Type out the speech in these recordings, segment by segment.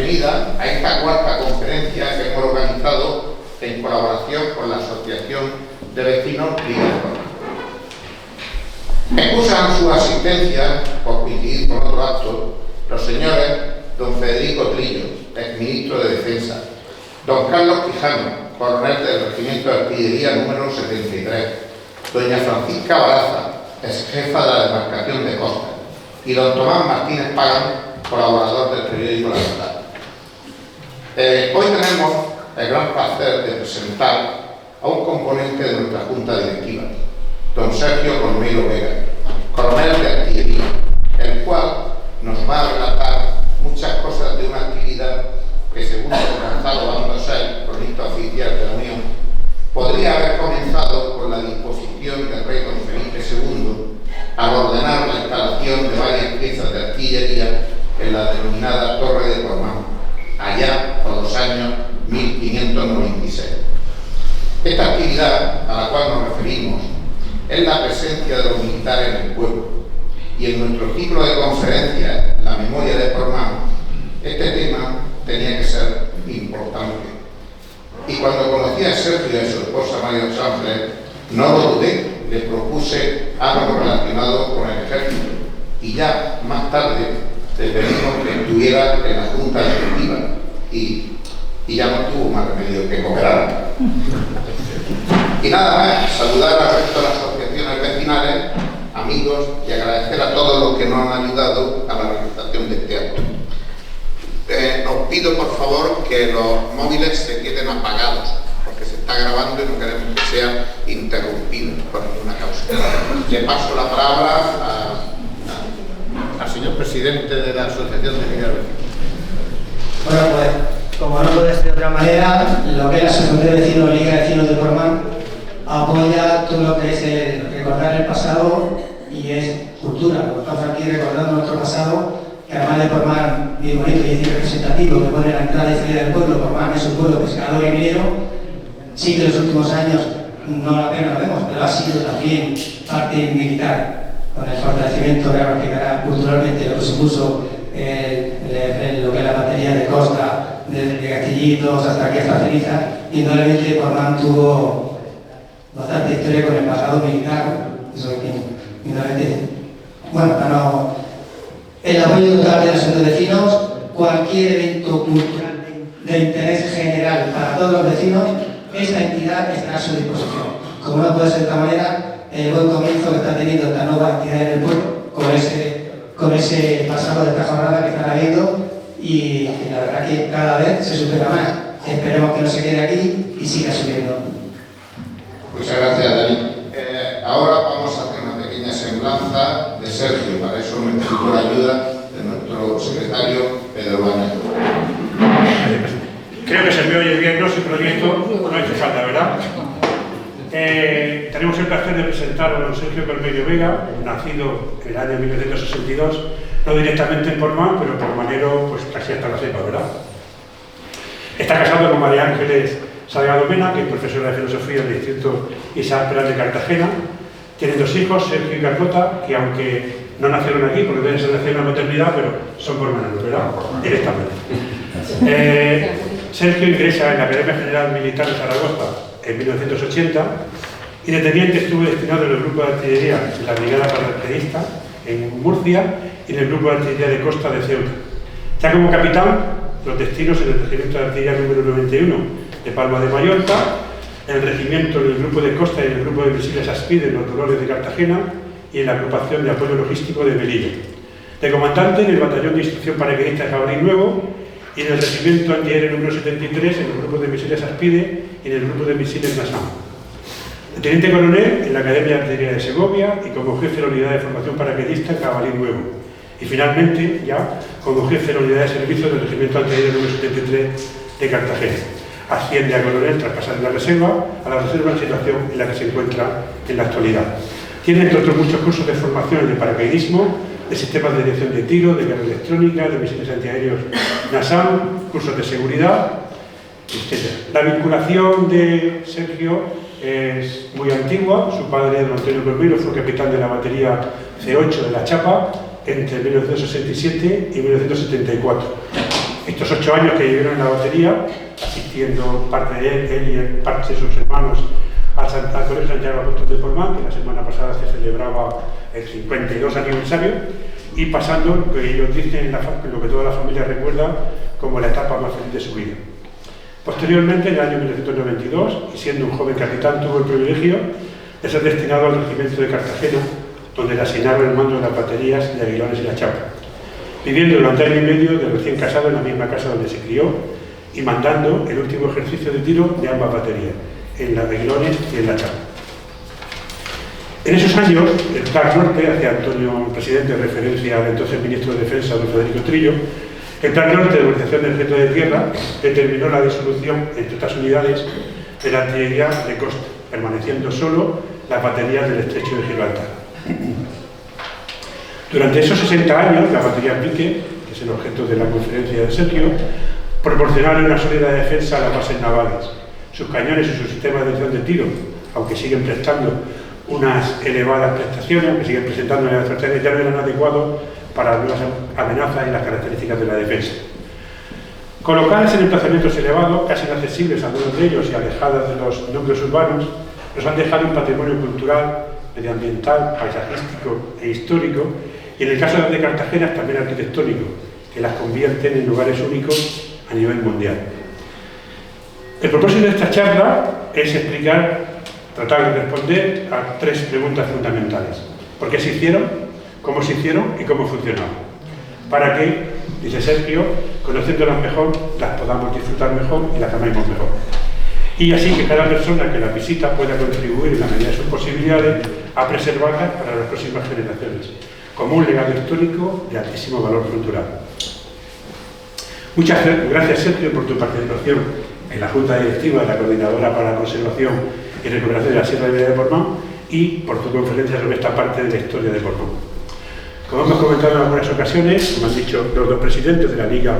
bienvenida a esta cuarta conferencia que hemos organizado en colaboración con la Asociación de Vecinos Líderes Pormán. Excusan su asistencia, por coincidir con otro acto, los señores don Federico Trillo, exministro de Defensa, don Carlos Quijano, coronel del Regimiento de Artillería número 73, doña Francisca Baraza, ex jefa de la demarcación de Costa, y don Tomás Martínez Pagan, colaborador del periódico La Verdad. Hoy tenemos el gran placer de presentar a un componente de nuestra Junta Directiva, don Sergio Colmeiro Vega, coronel de Artillería, el cual nos va a relatar muchas cosas de una actividad que, según don Gonzalo Bandosel, cronista oficial de la Unión, podría haber comenzado con la disposición del rey don Felipe II al ordenar la instalación de varias piezas de artillería en la denominada Torre de Pormán, allá por los años 1596. Esta actividad a la cual nos referimos es la presencia de los militares en el pueblo, y en nuestro ciclo de conferencias La memoria de Pormán, este tema tenía que ser importante. Y cuando conocí a Sergio y a su esposa María Sanfler, no lo dudé, le propuse algo relacionado con el ejército, y ya más tarde le pedimos que estuviera en la Junta Directiva, y ya no tuvo más remedio que cooperar. Y nada más, saludar al resto de las asociaciones vecinales, amigos, y agradecer a todos los que nos han ayudado a la realización de este acto. Os pido por favor que los móviles se queden apagados, porque se está grabando y no queremos que sean interrumpidos por ninguna causa. Le paso la palabra al señor presidente de la Asociación de Liga de Vecinos. Bueno, pues, como no puede ser de otra manera, lo que es la Asociación de Vecinos, Liga de Vecinos de Pormán, apoya todo lo que es el recordar el pasado y es cultura. Estamos aquí recordando nuestro pasado, que además de Pormán, bien bonito y representativo, que pone la entrada y salida del pueblo. Pormán es un pueblo pescador y minero. Sí que en los últimos años no apenas lo vemos, pero ha sido también parte militar, con el fortalecimiento que ahora explicará culturalmente lo que supuso lo que es la batería de Costa, de Castillitos hasta aquí hasta Ceniza. Indudablemente Pormán tuvo bastante historia con el pasado militar, eso que indudablemente, bueno, para el apoyo total de la Asociación de Vecinos, cualquier evento cultural de interés general para todos los vecinos, esta entidad estará a su disposición. Como no puede ser de esta manera, el buen comienzo que está teniendo esta nueva entidad en el pueblo, con ese pasado de esta jornada que están habiendo, y la verdad que cada vez se supera más. Esperemos que no se quede aquí y siga subiendo. Muchas gracias, Dani. Ahora vamos a hacer una pequeña semblanza de Sergio. Para eso necesito la ayuda de nuestro secretario Pedro Baña. Creo que se me oye bien, no sé, pero esto no hace falta, ¿verdad? Tenemos el placer de presentar a don Sergio Colmeiro Vega, nacido en el año 1962, no directamente en Pormán, pero pormanero pues casi hasta la cepa, ¿verdad? Está casado con María Ángeles Salgado Mena, que es profesora de filosofía del Instituto Isaac Peral de Cartagena. Tienen dos hijos, Sergio y Carlota, que aunque no nacieron aquí, porque deben ser nacidos en la maternidad, pero son pormaneros, ¿verdad? Directamente. Sergio ingresa en la Academia General Militar de Zaragoza en 1980 y de teniente estuvo destinado en el grupo de artillería de la Brigada Paracaidista en Murcia y en el grupo de artillería de Costa de Ceuta. Ya como capitán, los destinos en el Regimiento de Artillería número 91 de Palma de Mallorca, en el regimiento en el grupo de Costa y en el grupo de misiles Aspide en los Dolores de Cartagena y en la agrupación de apoyo logístico de Melilla. De comandante en el batallón de instrucción paracaidista de Jabalí Nuevo y en el regimiento antiaéreo número 73 en el grupo de misiles Aspide y en el grupo de misiles Nasam. De teniente coronel en la Academia de Artillería de Segovia y como jefe de la unidad de formación paracaidista en Jabalí Nuevo. Y finalmente, ya como jefe de la unidad de servicio del regimiento antiaéreo número 73 de Cartagena. Asciende a coronel tras pasar de la reserva a la reserva en situación en la que se encuentra en la actualidad. Tiene, entre otros, muchos cursos de formación de paracaidismo, de sistemas de dirección de tiro, de guerra electrónica, de misiles antiaéreos NASAM, cursos de seguridad, etc. La vinculación de Sergio es muy antigua. Su padre, don Antonio Colmeiro, fue capitán de la batería C8 de La Chapa entre 1967 y 1974. Estos 8 años que vivieron en la batería, asistiendo parte de él y parte de sus hermanos al Colegio Santiago Apóstol de Portmán, que la semana pasada se celebraba el 52 aniversario, y pasando lo que ellos dicen, lo que toda la familia recuerda como la etapa más feliz de su vida. Posteriormente, en el año 1992, y siendo un joven capitán, tuvo el privilegio de ser destinado al regimiento de Cartagena, donde le asignaron el mando de las baterías de Aguilones y La Chapa, viviendo durante año y medio de recién casado en la misma casa donde se crió y mandando el último ejercicio de tiro de ambas baterías, en la de Aguilones y en La Chapa. En esos años, el Plan Norte, hacia Antonio, presidente, referencia al entonces ministro de Defensa, don Federico Trillo, el Plan Norte de Organización del Centro de Tierra determinó la disolución entre estas unidades de la artillería de costa, permaneciendo solo las baterías del estrecho de Gibraltar. Durante esos 60 años, la batería Pique, que es el objeto de la conferencia de Sergio, proporcionaron una sólida defensa a las bases navales. Sus cañones y sus sistemas de dirección de tiro, aunque siguen prestando unas elevadas prestaciones, aunque siguen presentando unas prestaciones, ya no eran adecuados para las nuevas amenazas y las características de la defensa. Colocadas en emplazamientos elevados, casi inaccesibles a algunos de ellos y alejadas de los núcleos urbanos, nos han dejado un patrimonio cultural, medioambiental, paisajístico e histórico, y en el caso de Cartagena también arquitectónico, que las convierten en lugares únicos a nivel mundial. El propósito de esta charla es tratar de responder a 3 preguntas fundamentales. ¿Por qué se hicieron? ¿Cómo se hicieron? ¿Y cómo funcionaron? Para que, dice Sergio, conociéndolas mejor, las podamos disfrutar mejor y las amemos mejor. Y así que cada persona que las visita pueda contribuir en la medida de sus posibilidades a preservarlas para las próximas generaciones, como un legado histórico de altísimo valor cultural. Muchas gracias, Sergio, por tu participación en la Junta Directiva de la Coordinadora para la Conservación y Recuperación de la Sierra de Portmán y por tu conferencia sobre esta parte de la historia de Portmán. Como hemos comentado en algunas ocasiones, como han dicho los 2 presidentes de la Liga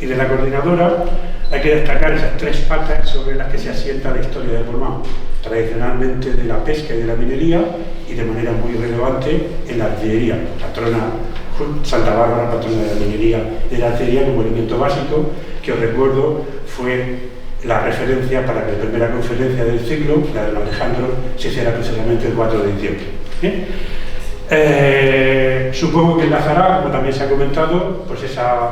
y de la Coordinadora, hay que destacar esas 3 patas sobre las que se asienta la historia de Portmán, tradicionalmente de la pesca y de la minería, y de manera muy relevante en la artillería, patrona Santa Bárbara, patrona de la minería y de la artillería como elemento básico, que os recuerdo fue la referencia para que la primera conferencia del ciclo, la de Alejandro, se hiciera precisamente el 4 de diciembre. Supongo que enlazará, como también se ha comentado, pues esa,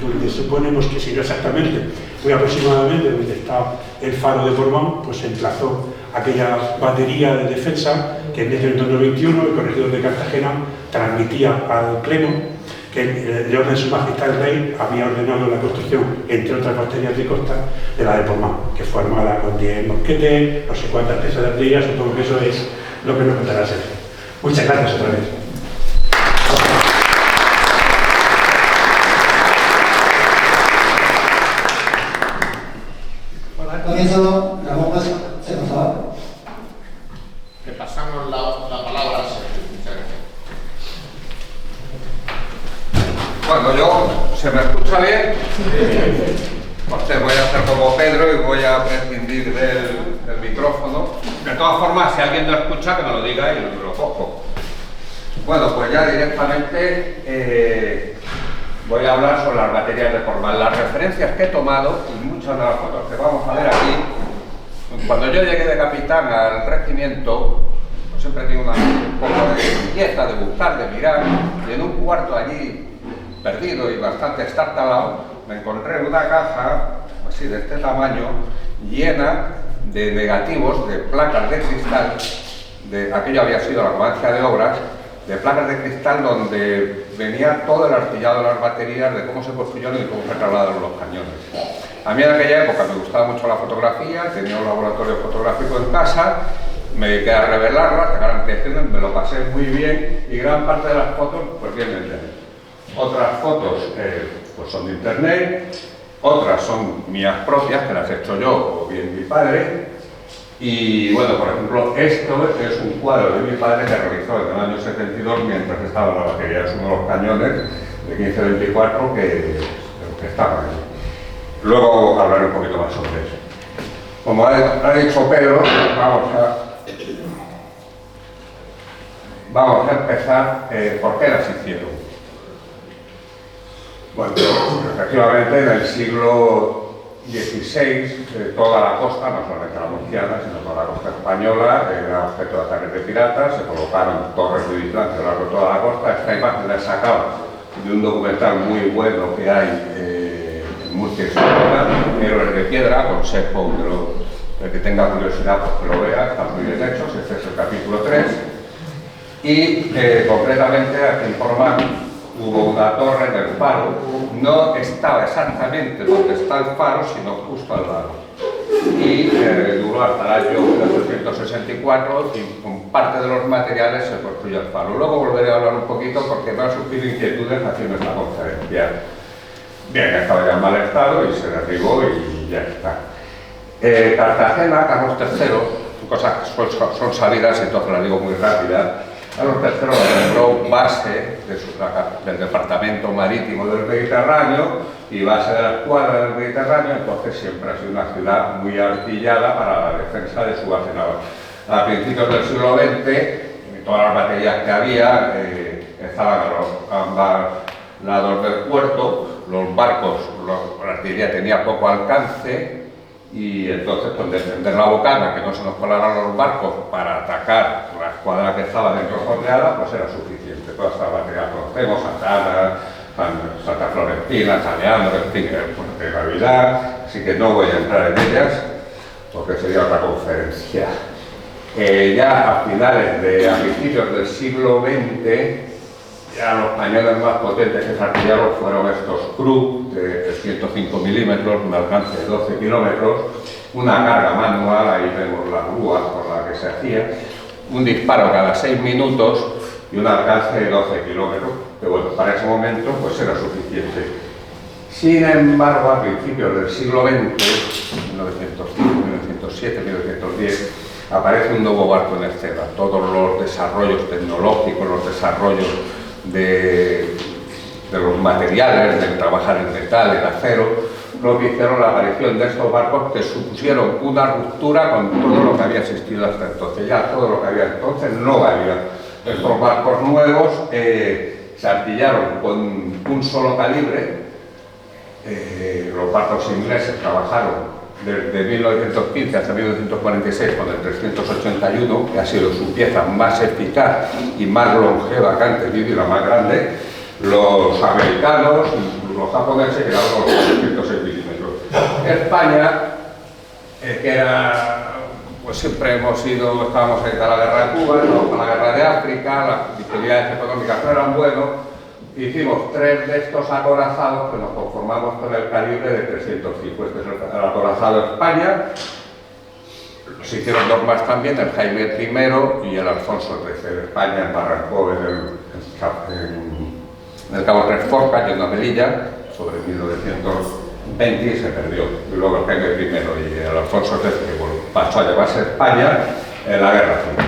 donde suponemos que si no exactamente, muy aproximadamente donde está el faro de Portmán, pues se emplazó aquella batería de defensa que en 1921 el corregidor de Cartagena transmitía al pleno que el orden de su majestad el rey había ordenado la construcción, entre otras baterías de costa, de la de Portmán, que fue armada con 10 mosquetes, no sé cuántas piezas de artillería. Supongo que eso es lo que nos contará Sergio. Muchas gracias otra vez. Al comienzo, Ramón Paz, por favor. Le pasamos la palabra a Sergio. Muchas gracias. Bueno, ¿se me escucha bien? Entonces voy a hacer como Pedro y voy a prescindir del micrófono. De todas formas, si alguien no escucha, que me lo diga y lo cojo. Bueno, pues ya directamente voy a hablar sobre las baterías de Portmán. Las referencias que he tomado y muchas de las fotos que vamos a ver aquí, cuando yo llegué de capitán al regimiento, pues siempre tengo un poco de inquieta de buscar, de mirar, y en un cuarto allí perdido y bastante estartalado, me encontré una caja así de este tamaño, llena de negativos de placas de cristal, aquello había sido la comandancia de obras, de placas de cristal donde venía todo el artillado de las baterías, de cómo se construyeron y cómo se trasladaron los cañones. A mí en aquella época me gustaba mucho la fotografía, tenía un laboratorio fotográfico en casa, me dediqué a revelarlas, sacar ampliaciones, me lo pasé muy bien y gran parte de las fotos pues vienen de ahí. Otras fotos pues son de internet, otras son mías propias, que las he hecho yo o bien mi padre. Y bueno, por ejemplo, esto es un cuadro de mi padre que realizó en el año 72 mientras estaba en la batería. Es uno de los cañones de 15-24 que estaban ahí. Luego hablaré un poquito más sobre eso. Como ha dicho Pedro, vamos a empezar por qué las hicieron. Bueno, efectivamente, en el siglo XVI, toda la costa, no solamente la murciana, sino toda la costa española, era objeto de ataques de piratas, se colocaron torres de vigilancia a lo largo de toda la costa. Esta imagen la he sacado de un documental muy bueno que hay en Murcia y su zona, Héroes de Piedra. Aconsejo que el que tenga curiosidad pues que lo vea, están muy bien hechos. Este es el capítulo 3. Y concretamente aquí en Portmán hubo una torre en el faro, no estaba exactamente donde está el faro, sino justo al lado. Y duró hasta el año 1864 y con parte de los materiales se construyó el faro. Luego volveré a hablar un poquito porque me han surgido inquietudes haciendo esta conferencia. Bien, estaba ya en mal estado y se derribó y ya está. Cartagena, Carlos III, cosas que son sabidas, entonces las digo muy rápidas. Carlos III lo nombró base del Departamento Marítimo del Mediterráneo y base de la escuadra del Mediterráneo, entonces siempre ha sido una ciudad muy artillada para la defensa de su base naval. A principios del siglo XX, todas las baterías que había estaban a ambos lados del puerto, los barcos, la artillería tenía poco alcance, y entonces con defender la bocana, que no se nos colaran los barcos para atacar la escuadra que estaba dentro jorneada, pues era suficiente. Todas estas baterías conocemos, Santa Ana, Santa Florentina, San Leandro, en fin, de Navidad, así que no voy a entrar en ellas porque sería otra conferencia. Ya a principios del siglo XX, ya los cañones más potentes que se artillaron fueron estos Krupp de 305 milímetros, un alcance de 12 kilómetros, una carga manual, ahí vemos la grúa con la que se hacía, un disparo cada 6 minutos y un alcance de 12 kilómetros, que bueno, para ese momento pues era suficiente. Sin embargo, a principios del siglo XX, 1905, 1907, 1910, aparece un nuevo barco en escena. Todos los desarrollos tecnológicos, los desarrollos de los materiales, de trabajar el metal, el acero, lo que hicieron la aparición de estos barcos que supusieron una ruptura con todo lo que había existido hasta entonces. Ya todo lo que había entonces no valía. Estos barcos nuevos se artillaron con un solo calibre. Los barcos ingleses trabajaron desde 1915 hasta 1946 con el 381, que ha sido su pieza más eficaz y más longeva que han tenido y la más grande. Los americanos, los japoneses, que eran los 306 milímetros. España, que era, pues siempre estábamos ahí para la guerra de Cuba, para la guerra de África, las disponibilidades económicas no eran buenas. Hicimos 3 de estos acorazados que nos conformamos con el calibre de 305. Este es el acorazado España. Se hicieron 2 más también, el Jaime I y el Alfonso XIII. De España embarrancó en el Cabo Tres Forcas, yendo a Melilla, sobre 1920 y se perdió. Y luego el Jaime I y el Alfonso XIII pasó a llevarse España en la guerra civil.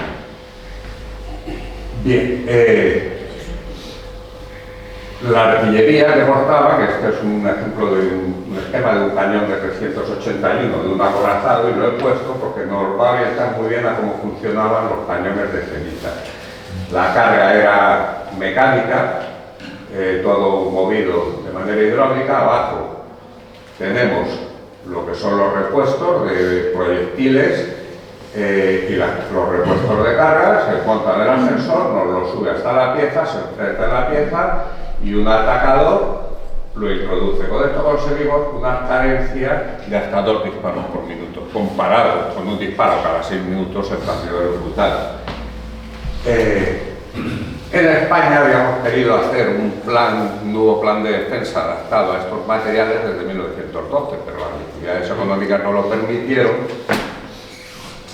Bien. La artillería que portaba, que este es un ejemplo de un esquema de un cañón de 381 de un acorazado, y lo he puesto porque nos va a orientar muy bien a cómo funcionaban los cañones de ceniza. La carga era mecánica, todo movido de manera hidráulica. Abajo tenemos lo que son los repuestos de proyectiles y los repuestos de carga. Se monta en el ascensor, nos lo sube hasta la pieza, se enfrenta en la pieza y un atacador lo introduce. Con esto conseguimos una carencia de hasta 2 disparos por minuto. Comparado con un disparo cada 6 minutos, el cambio es brutal. En España habíamos querido hacer un nuevo plan de defensa adaptado a estos materiales desde 1912, pero las dificultades económicas no lo permitieron.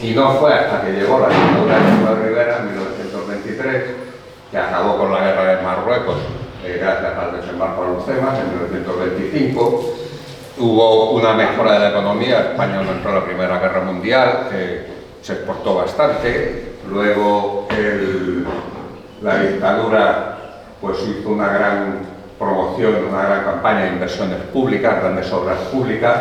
Y no fue hasta que llegó la dictadura de Primo de Rivera en 1923, que acabó con la guerra de Marruecos, gracias al desembarco a Alhucemas en 1925. Hubo una mejora de la economía. España no entró en la Primera Guerra Mundial, se exportó bastante. Luego la dictadura pues hizo una gran promoción, una gran campaña de inversiones públicas, grandes obras públicas.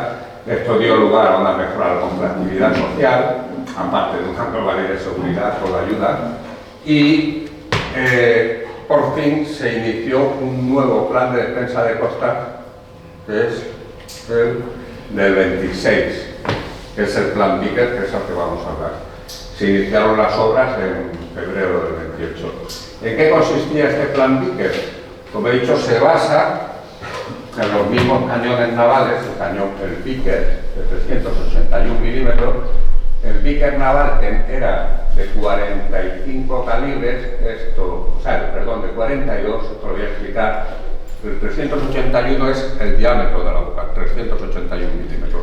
Esto dio lugar a una mejora de la competitividad social, aparte de una nueva ley de seguridad con la ayuda. Y por fin se inició un nuevo plan de defensa de costa, que es el del 26, que es el plan Vickers, que es el que vamos a hablar. Se iniciaron las obras en febrero del 28. ¿En qué consistía este plan Vickers? Como he dicho, se basa en los mismos cañones navales, el Vickers de 381 milímetros. El Vickers naval era de 45 calibres, de 42, esto lo voy a explicar. El 381 es el diámetro de la boca, 381 milímetros.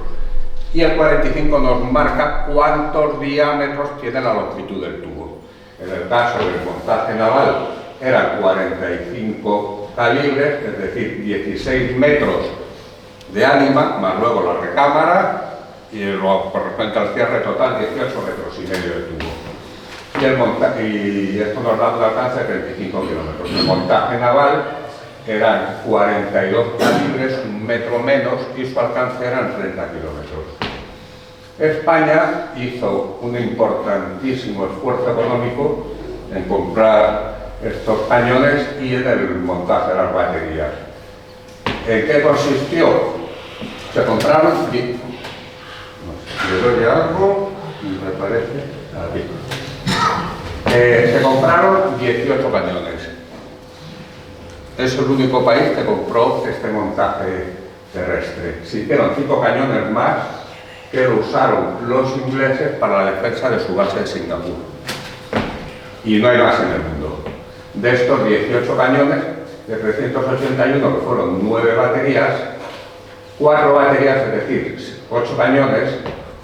Y el 45 nos marca cuántos diámetros tiene la longitud del tubo. En el caso del montaje naval eran 45 calibres, es decir, 16 metros de ánima, más luego la recámara, y lo correspondiente al cierre total, 18 metros y medio de tubo. Y esto nos da un alcance de 35 kilómetros. El montaje naval eran 42 calibres, un metro menos, y su alcance eran 30 kilómetros. España hizo un importantísimo esfuerzo económico en comprar estos cañones y en el montaje de las baterías. ¿En qué consistió? Se compraron, le doy algo, me parece, aquí. Se compraron 18 cañones. Es el único país que compró este montaje terrestre. Se hicieron 5 cañones más que lo usaron los ingleses para la defensa de su base de Singapur. Y no hay más en el mundo. De estos 18 cañones, de 381, que fueron 9 baterías, 4 baterías, es decir, 8 cañones,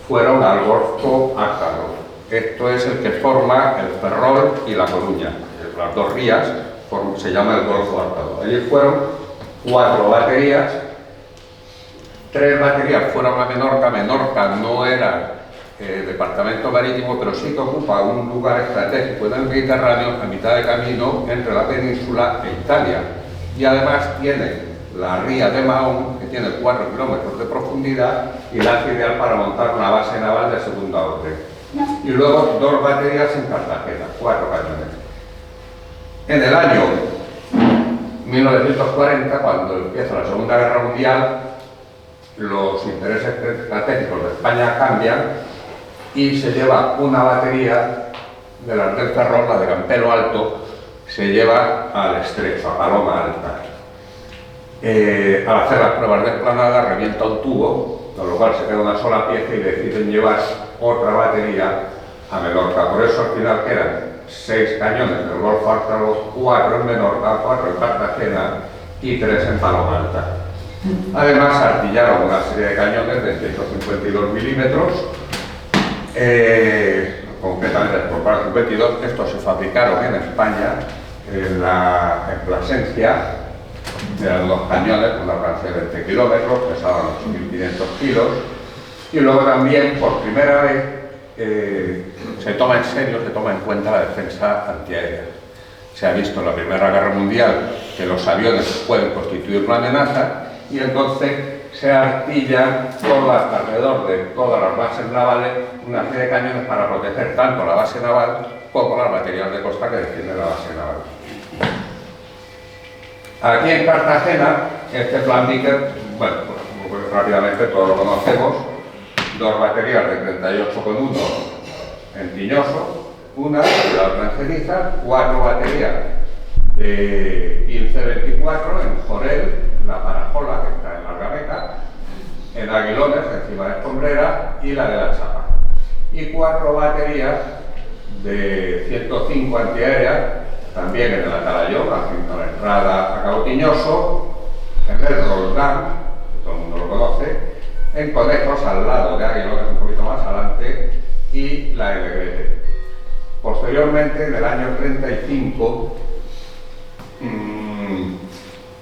fueron al Golfo Ártaro. Esto es el que forma el Ferrol y la Coruña. Las dos rías se llama el Golfo Ártaro. Allí fueron 4 baterías. 3 baterías fueron a Menorca. Menorca no era departamento marítimo, pero sí que ocupa un lugar estratégico en el Mediterráneo, a mitad de camino entre la península e Italia. Y además tiene la ría de Mahón, que tiene 4 kilómetros de profundidad y la hace ideal para montar una base naval de segunda orden. Y luego 2 baterías en Cartagena, 4 cañones. En el año 1940, cuando empieza la Segunda Guerra Mundial, los intereses estratégicos de España cambian y se lleva una batería de las del Ferrol, la de Campelo Alto, se lleva al estrecho, a Paloma Alta. Al hacer las pruebas de esplanada revienta un tubo, con lo cual se queda una sola pieza y deciden llevar otra batería a Menorca. Por eso al final quedan 6 cañones del Golfo Ártaro, 4 en Menorca, 4 en Cartagena y 3 en Paloma Alta. Además artillaron una serie de cañones de 152 milímetros, concretamente por para 52. Estos se fabricaron en España, en Plasencia. Eran 2 cañones, una alcance de 20 kilómetros, pesaban 8.500 kilos. Y luego también, por primera vez, se toma en serio, se toma en cuenta la defensa antiaérea. Se ha visto en la Primera Guerra Mundial que los aviones pueden constituir una amenaza, y entonces se artillan alrededor de todas las bases navales una serie de cañones para proteger tanto la base naval como las baterías de costa que defienden la base naval. Aquí en Cartagena, este plan Vickers, bueno, pues rápidamente todos lo conocemos, 2 baterías de 38,1 en Tiñoso, una y la otra en Ceniza, 4 baterías de 15-24 en Jorel, la Parajola, que está en Largameca, en Aguilones, encima de Escombrera, y la de la Chapa. Y 4 baterías de 105 antiaéreas, también en el Atalayón, a la entrada a Cabo Tiñoso, en el Roldán, que todo el mundo lo conoce, en Conejos, al lado de Aguilones, un poquito más adelante, y la de Negrete. Posteriormente, en el año 35,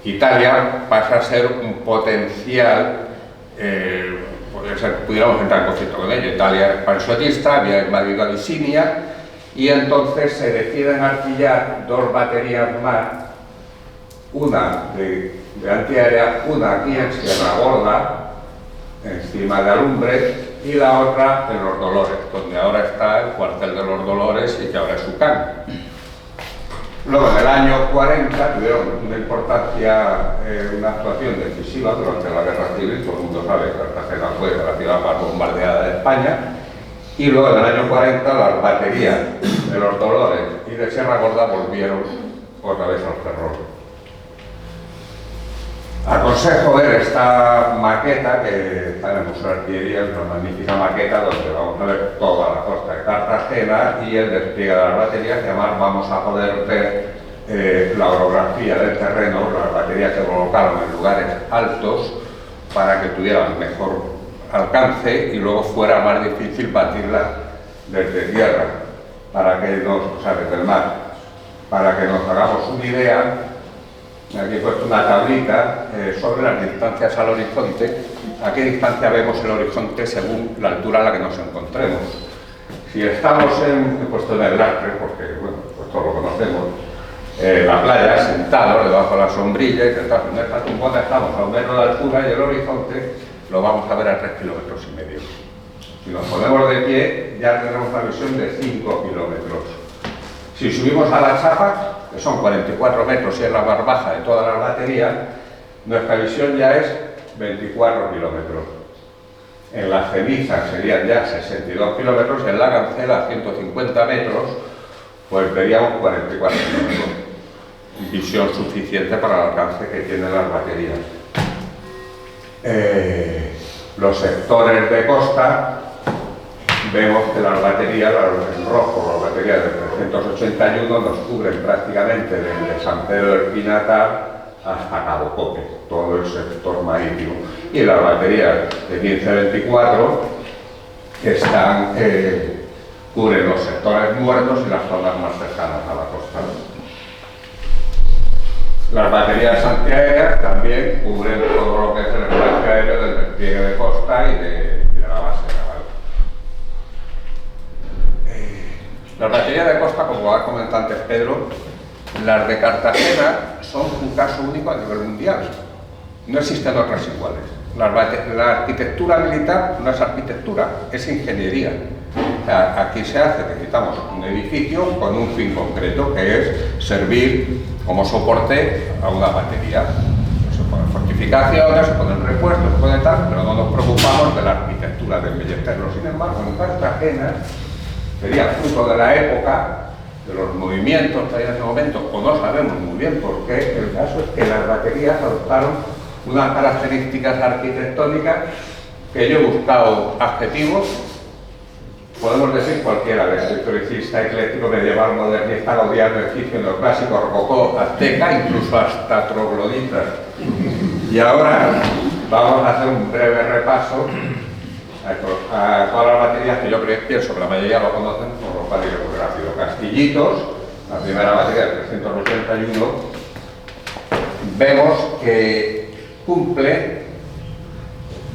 Italia pasa a ser un potencial, pudiéramos entrar en conflicto con ello. Italia es pansiotista, había invadido Abisinia, y entonces se deciden artillar 2 baterías más, una de antiaérea, una aquí en Sierra Gorda, encima de Alumbre, y la otra en Los Dolores, donde ahora está el cuartel de Los Dolores y que ahora es Ucán. Luego, en el año 40 tuvieron una importancia, una actuación decisiva durante la Guerra Civil. Todo el mundo sabe que Cartagena fue la ciudad más bombardeada de España. Y luego, en el año 40, las baterías de los Dolores y de Sierra Gorda volvieron otra vez al terror. Aconsejo ver esta maqueta que está en el Museo de Artillería, es una magnífica maqueta donde vamos a ver toda la costa de Cartagena y el despliegue de las baterías, que además vamos a poder ver la orografía del terreno, las baterías que colocaron en lugares altos para que tuvieran mejor alcance y luego fuera más difícil batirlas desde tierra, desde el mar. Para que nos hagamos una idea, aquí he puesto una tablita sobre las distancias al horizonte. A qué distancia vemos el horizonte según la altura a la que nos encontremos. Si estamos he puesto en el lastre, porque bueno, pues todos lo conocemos, la playa, sentados debajo de la sombrilla, y sentados en esta tumbona, estamos a 1 metro de altura y el horizonte lo vamos a ver a 3,5 kilómetros. Si nos ponemos de pie, ya tendremos una visión de 5 kilómetros. Si subimos a la chapa, que son 44 metros y es la más baja de todas las baterías, nuestra visión ya es 24 kilómetros. En la ceniza serían ya 62 kilómetros y en la cancela, 150 metros, pues veríamos 44 kilómetros. Visión suficiente para el alcance que tienen las baterías. Los sectores de costa, vemos que las baterías, en rojo, las baterías de 381 nos cubren prácticamente desde San Pedro del Pinatar hasta Cabo Coque, todo el sector marítimo. Y las baterías de 1524 cubren los sectores muertos y las zonas más cercanas a la costa. Las baterías antiaéreas también cubren todo lo que es el espacio aéreo del despliegue de costa y de la base naval. Las baterías de costa, como ha comentado antes Pedro, las de Cartagena son un caso único a nivel mundial. No existen otras iguales. La arquitectura militar no es arquitectura, es ingeniería. O sea, aquí se hace, necesitamos un edificio con un fin concreto, que es servir como soporte a una batería. Se ponen fortificaciones, se ponen repuestos, se ponen tal, pero no nos preocupamos de la arquitectura, de embellecerlo. Sin embargo, en Cartagena sería fruto de la época, de los movimientos que hay en ese momento, o no sabemos muy bien por qué. El caso es que las baterías adoptaron unas características arquitectónicas que yo he buscado adjetivos. Podemos decir cualquiera, de historicista, ecléctico, medieval, modernista, gaudiano, egipcio, neoclásico, rococó, azteca, incluso hasta trogloditas. Y ahora vamos a hacer un breve repaso a todas las baterías que yo pienso que la mayoría lo conocen, por lo cual iré muy rápido. Castillitos, la primera batería de 381, vemos que cumple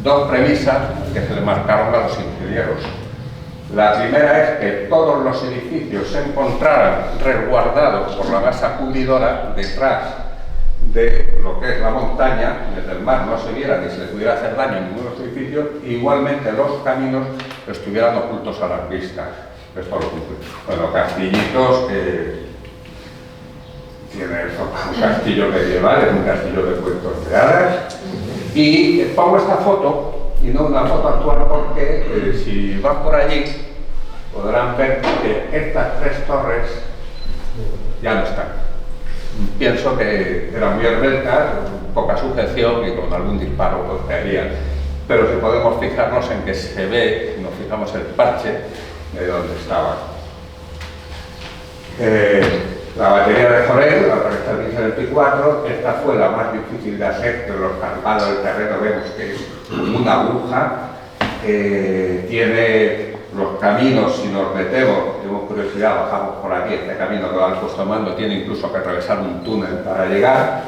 dos premisas que se le marcaron a los ingenieros. La primera es que todos los edificios se encontraran resguardados por la masa cubridora detrás de lo que es la montaña, desde el mar no se viera ni se le pudiera hacer daño a ninguno de los edificios, e igualmente los caminos estuvieran ocultos a las vistas. Esto lo cumple. Bueno, Castillitos, tiene un castillo medieval, es un castillo de cuentos de hadas, y pongo esta foto y no una foto actual porque si van por allí podrán ver que estas tres torres ya no están. Pienso que eran muy esbeltas, poca sujeción y con algún disparo pues caerían. Pero si podemos fijarnos en que se ve, nos fijamos el parche de donde estaba. La batería de Jorel, la revista del 1524, esta fue la más difícil de hacer, pero los carpados del terreno vemos que es como una aguja, tiene los caminos, si nos metemos, tenemos curiosidad, bajamos por aquí, este camino que va al puesto de mando tiene incluso que atravesar un túnel para llegar,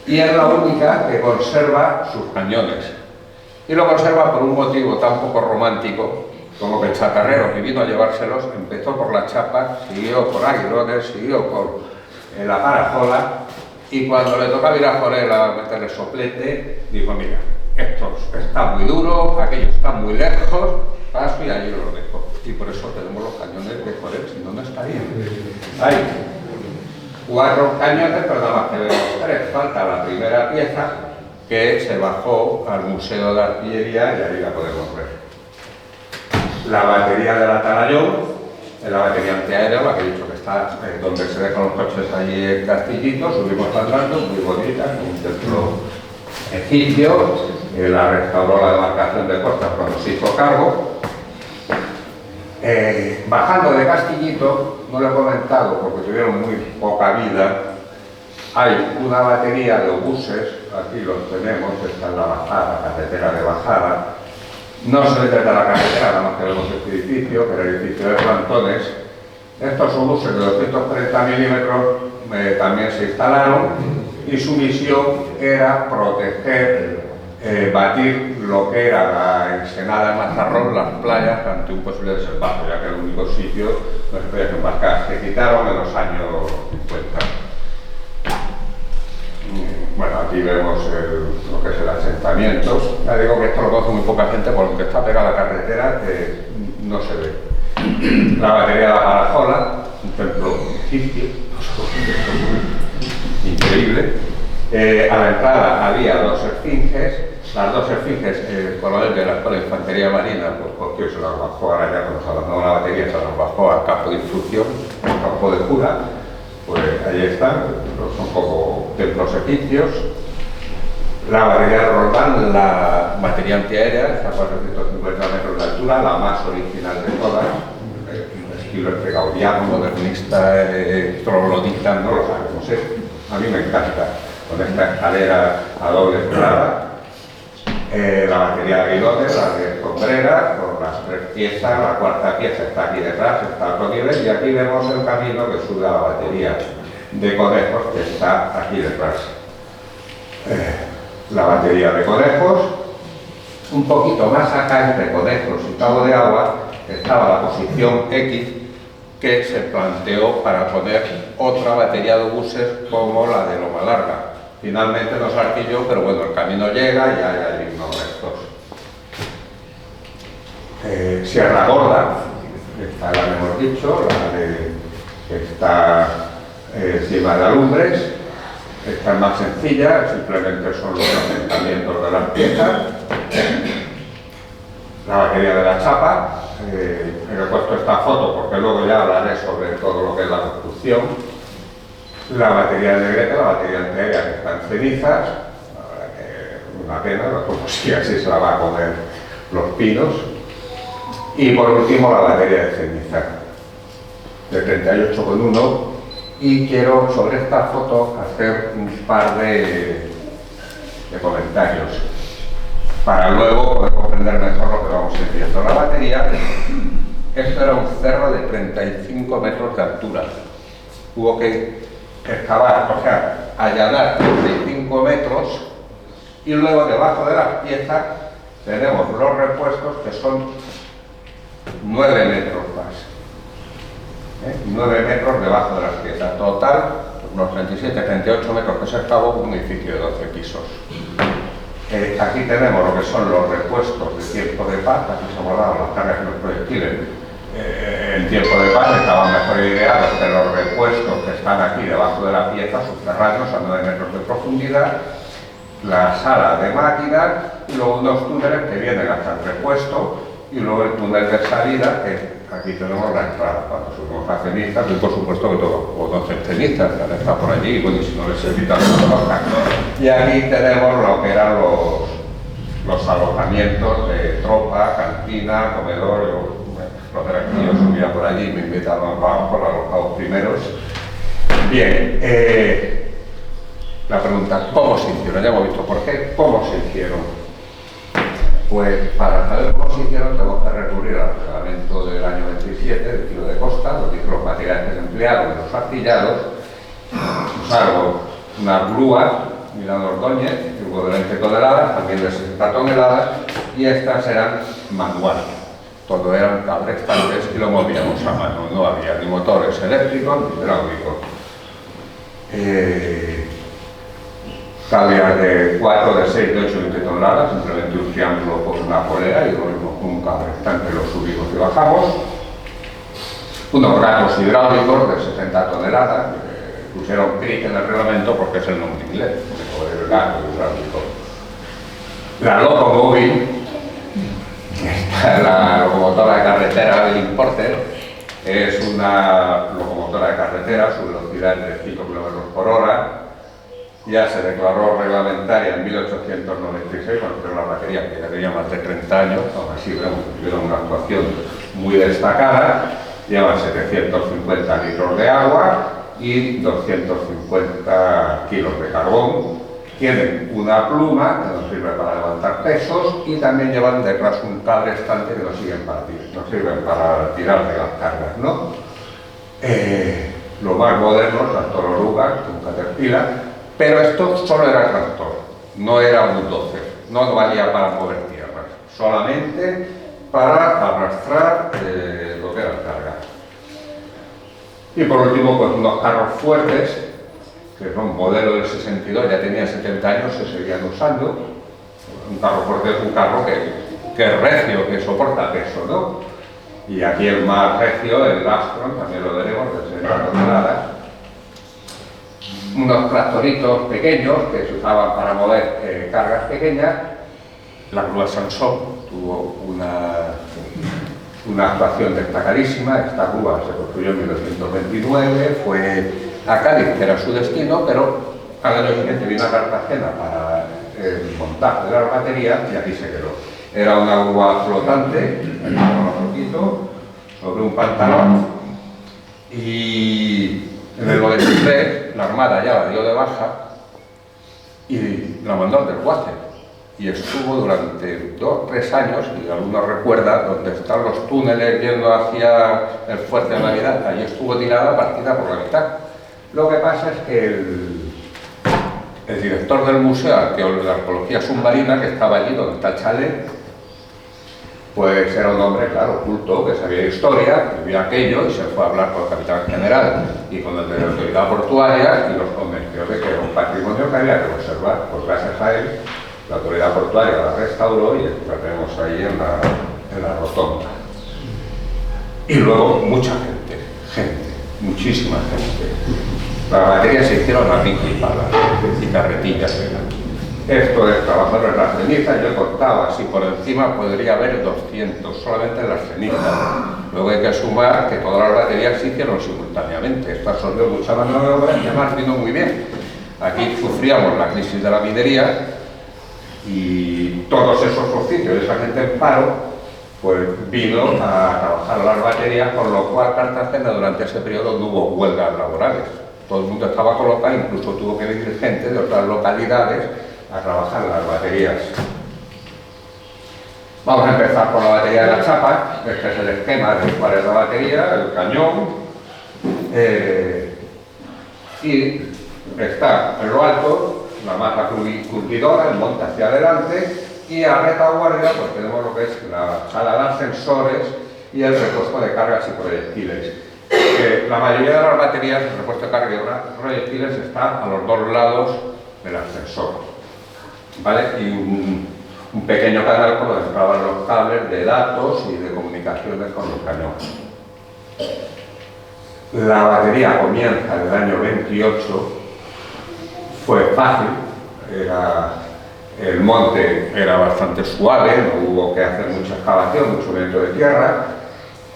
y es la única que conserva sus cañones. Y lo conserva por un motivo tan poco romántico como que el chatarrero que vino a llevárselos empezó por la chapa, siguió por Aguilones, siguió por la Parajola, y cuando le tocaba ir a Jorel a meterle soplete, dijo: mira, esto está muy duro, aquello está muy lejos, paso y allí lo dejo. Y por eso tenemos los cañones de Jorel, si no, no estarían. Ahí. 4 cañones, pero nada más que vemos 3. Falta la primera pieza que se bajó al Museo de Artillería y ahí la podemos ver. La batería del Atalayón, la batería antiaérea, la que he dicho que está donde se dejan los coches allí en Castillito, subimos andando, muy bonita, un templo egipcio, la restauró la demarcación de costas cuando se hizo cargo. Bajando de Castillito, no lo he comentado porque tuvieron muy poca vida, hay una batería de obuses, aquí los tenemos, está en la bajada, la carretera de bajada. No se ve desde la carretera, nada más que vemos este edificio, que era el edificio de plantones. Estos obuses de 230 milímetros también se instalaron y su misión era proteger, batir lo que era la ensenada de Mazarrón, las playas, ante un posible desembarco, ya que era el único sitio donde se podía desembarcar. Se quitaron en los años 50. Bueno, aquí vemos lo que es el asentamiento. Ya digo que esto lo conoce muy poca gente porque está pegada a la carretera, no se ve. La batería de la Barajola, un templo egipcio, increíble. A la entrada había 2 esfinges. Las 2 esfinges, el coronel de la Escuela de Infantería Marina, pues cogió y se las bajó, ahora ya cuando se abandonó la batería, se las bajó al campo de instrucción, al campo de cura. Pues ahí están, son como templos egipcios. La batería de Roldán, la batería antiaérea, está a 450 metros de altura, la más original de todas, un estilo entre gaudiano, modernista, troglodita, no lo sabemos, a mí me encanta, con esta escalera a doble entrada. La batería de Aguilones, la de Escombrera, con las 3 piezas, la 4ª pieza está aquí detrás, está a otro nivel, y aquí vemos el camino que sube a la batería de Conejos, que está aquí detrás. La batería de Conejos, un poquito más acá entre Conejos y Cabo de Agua, estaba la posición X, que se planteó para poner otra batería de obuses como la de Loma Larga. Finalmente no se arquilló, pero bueno, el camino llega y hay unos restos. Sierra Gorda, esta la hemos dicho, la de está encima de Alumbres, esta es más sencilla, simplemente son los asentamientos de las piezas. La batería de la Chapa, he puesto esta foto porque luego ya hablaré sobre todo lo que es la construcción. La batería de Greta, la batería antiaérea, que está en cenizas, una pena, como si así se la va a comer los pinos. Y por último la batería de ceniza, de 38,1, y quiero sobre esta foto hacer un par de comentarios, para luego poder comprender mejor lo que vamos diciendo. La batería, esto era un cerro de 35 metros de altura, hubo que excavar, o sea, allanar 35 metros y luego debajo de las piezas tenemos los repuestos que son 9 metros más. 9 metros debajo de las piezas. Total, unos 37-38 metros que se excavó un edificio de 12 pisos. Aquí tenemos lo que son los repuestos de tiempo de paz, aquí se han dado las cargas de los proyectiles. En tiempo de paz estaban mejor ideados que los repuestos que están aquí debajo de la pieza, subterráneos a 9 metros de profundidad, la sala de máquinas y luego unos túneles que vienen hasta el repuesto y luego el túnel de salida, que aquí tenemos la entrada. Cuando subimos a cenizas, y por supuesto que todos conocen cenizas, que han estado por allí, y bueno, y si no les invitan, no lo conozcan. Y aquí tenemos lo que eran los alojamientos de tropa, cantina, comedor. Yo subía por allí, me invitaban por los alojados primeros. Bien, la pregunta, ¿cómo se hicieron? Ya hemos visto por qué, ¿cómo se hicieron? Pues para saber cómo se hicieron tenemos que recurrir al reglamento del año 27 del Tiro de Costa, donde dice los materiales empleados y los artillados. Usaron unas grúas, Milano Ordóñez, que hubo de 20 toneladas, también de 60 toneladas, y estas eran manuales. Todo eran cabrestantes y lo movíamos a mano, no había ni motores eléctricos ni hidráulicos. Cables de 4, de 6, de 8, 20 toneladas, simplemente un triángulo con una polea y lo mismo con un cabrestante, lo subimos y bajamos. Unos granos hidráulicos de 60 toneladas, pusieron CRIC en el reglamento porque es el nombre inglés, el gato hidráulico. La locomóvil, la locomotora de carretera del Importer, es una locomotora de carretera, su velocidad es de 5 km/h. Ya se declaró reglamentaria en 1896, cuando tenía la batería, que ya tenía más de 30 años, aún así tuvieron una actuación muy destacada. Llevan 750 litros de agua y 250 kilos de carbón. Tienen una pluma que nos sirve para levantar pesos y también llevan detrás un cable estante que nos sirven para tirar de las cargas, ¿no? Los más modernos, tractor oruga, un Caterpillar, pero esto solo era tractor, no era un dozer, no valía para mover tierras, solamente para arrastrar lo que era carga. Y por último, pues unos carros fuertes, que son modelo del 62, ya tenía 70 años, se seguían usando. Un carro fuerte es un carro que es recio, que soporta peso, ¿no? Y aquí el más recio, el Astron, también lo veremos, de 60 toneladas. Unos tractoritos pequeños que se usaban para mover cargas pequeñas. La grúa Sansón tuvo una actuación destacadísima. Esta grúa se construyó en 1929, fue a Cádiz, que era su destino, pero al año siguiente vino a Cartagena para el montaje de las baterías y aquí se quedó. Era una grúa flotante, sobre un pantalón, y en el 93 la Armada ya la dio de baja y la mandó al desguace. Y estuvo durante 2 o 3 años, y algunos recuerdan, donde están los túneles yendo hacia el Fuerte de Navidad, allí estuvo tirada, partida por la mitad. Lo que pasa es que el director del Museo de Arqueología Submarina, que estaba allí donde está el chalet, pues era un hombre, claro, culto, que sabía historia, que vio aquello y se fue a hablar con el capitán general y con el de la autoridad portuaria y los convenció de que era un patrimonio que había que conservar. Pues gracias a él, la autoridad portuaria la restauró y la tenemos ahí en la rotonda. Y luego mucha gente, muchísima gente. Las baterías se hicieron a pico y pala, y carretillas. Esto es trabajador en las cenizas, yo contaba, si por encima podría haber 200, solamente en las cenizas. Luego hay que sumar que todas las baterías se hicieron simultáneamente. Esto absorbió mucha mano de obra y además vino muy bien. Aquí sufríamos la crisis de la minería y todos esos oficios, esa gente en paro, pues vino a trabajar las baterías, con lo cual Cartagena durante ese periodo no hubo huelgas laborales. Todo el mundo estaba colocado, incluso tuvo que venir gente de otras localidades a trabajar las baterías. Vamos a empezar por la batería de la chapa. Este es el esquema de cuál es la batería, el cañón, y está en lo alto la masa curtidora, el monte hacia adelante, y a retaguardia pues tenemos lo que es la sala de ascensores y el repuesto de cargas y proyectiles. La mayoría de las baterías, el repuesto de carga y proyectiles, está a los 2 lados del ascensor, ¿vale? Y un pequeño canal por donde entraban los cables de datos y de comunicaciones con los cañones. La batería comienza en el año 28, fue fácil, el monte era bastante suave, no hubo que hacer mucha excavación, mucho viento de tierra.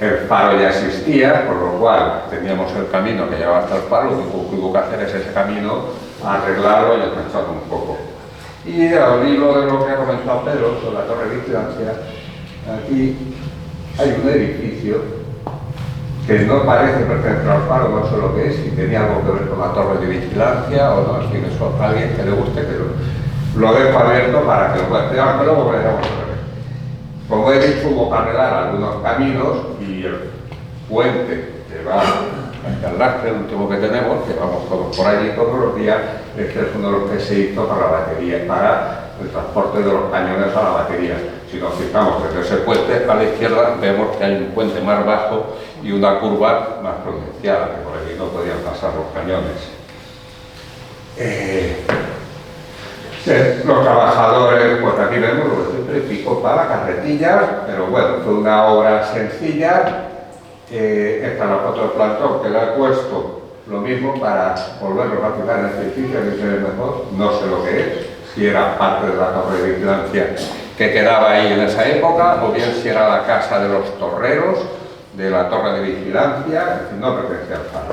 El faro ya existía, por lo cual teníamos el camino que llevaba hasta el faro. Lo único que hubo que hacer es ese camino, arreglarlo y atracharlo un poco. Y al hilo de lo que ha comentado Pedro sobre la torre de vigilancia, aquí hay un edificio que no parece pertenecer al faro, no sé lo que es, si tenía algo que ver con la torre de vigilancia o no, si eso a alguien que le guste, que lo dejo abierto para que lo pueda estudiar, pero luego veremos a ver. Como he dicho, hubo que arreglar algunos caminos y el puente que va hacia el lastre, el último que tenemos, que vamos todos por allí todos los días, este es uno de los que se hizo para la batería, para el transporte de los cañones a la batería. Si nos fijamos desde ese puente a la izquierda, vemos que hay un puente más bajo y una curva más pronunciada, que por aquí no podían pasar los cañones. Los trabajadores, pues aquí vemos lo que siempre pico para carretillas, pero bueno, fue una obra sencilla. Esta es la foto del plantón que le he puesto. lo mismo para volverlo a ciudad en este edificio, que se ve mejor, no sé lo que es, si era parte de la torre de vigilancia que quedaba ahí en esa época, o bien si era la casa de los torreros, de la torre de vigilancia, no pertenece al faro.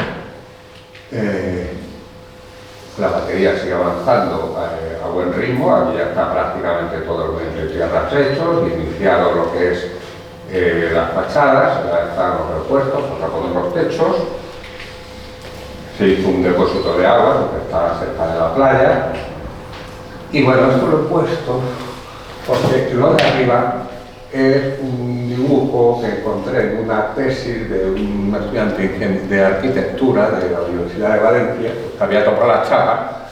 La batería sigue avanzando a buen ritmo, aquí ya está prácticamente todo el movimiento de tierras hechos, iniciado lo que es las fachadas, ya están los repuestos, para poner los techos. Se hizo un depósito de agua, que está cerca de la playa. Y bueno, esto lo he puesto porque lo de arriba es un dibujo que encontré en una tesis de un estudiante de arquitectura de la Universidad de Valencia, que había tomado la chapa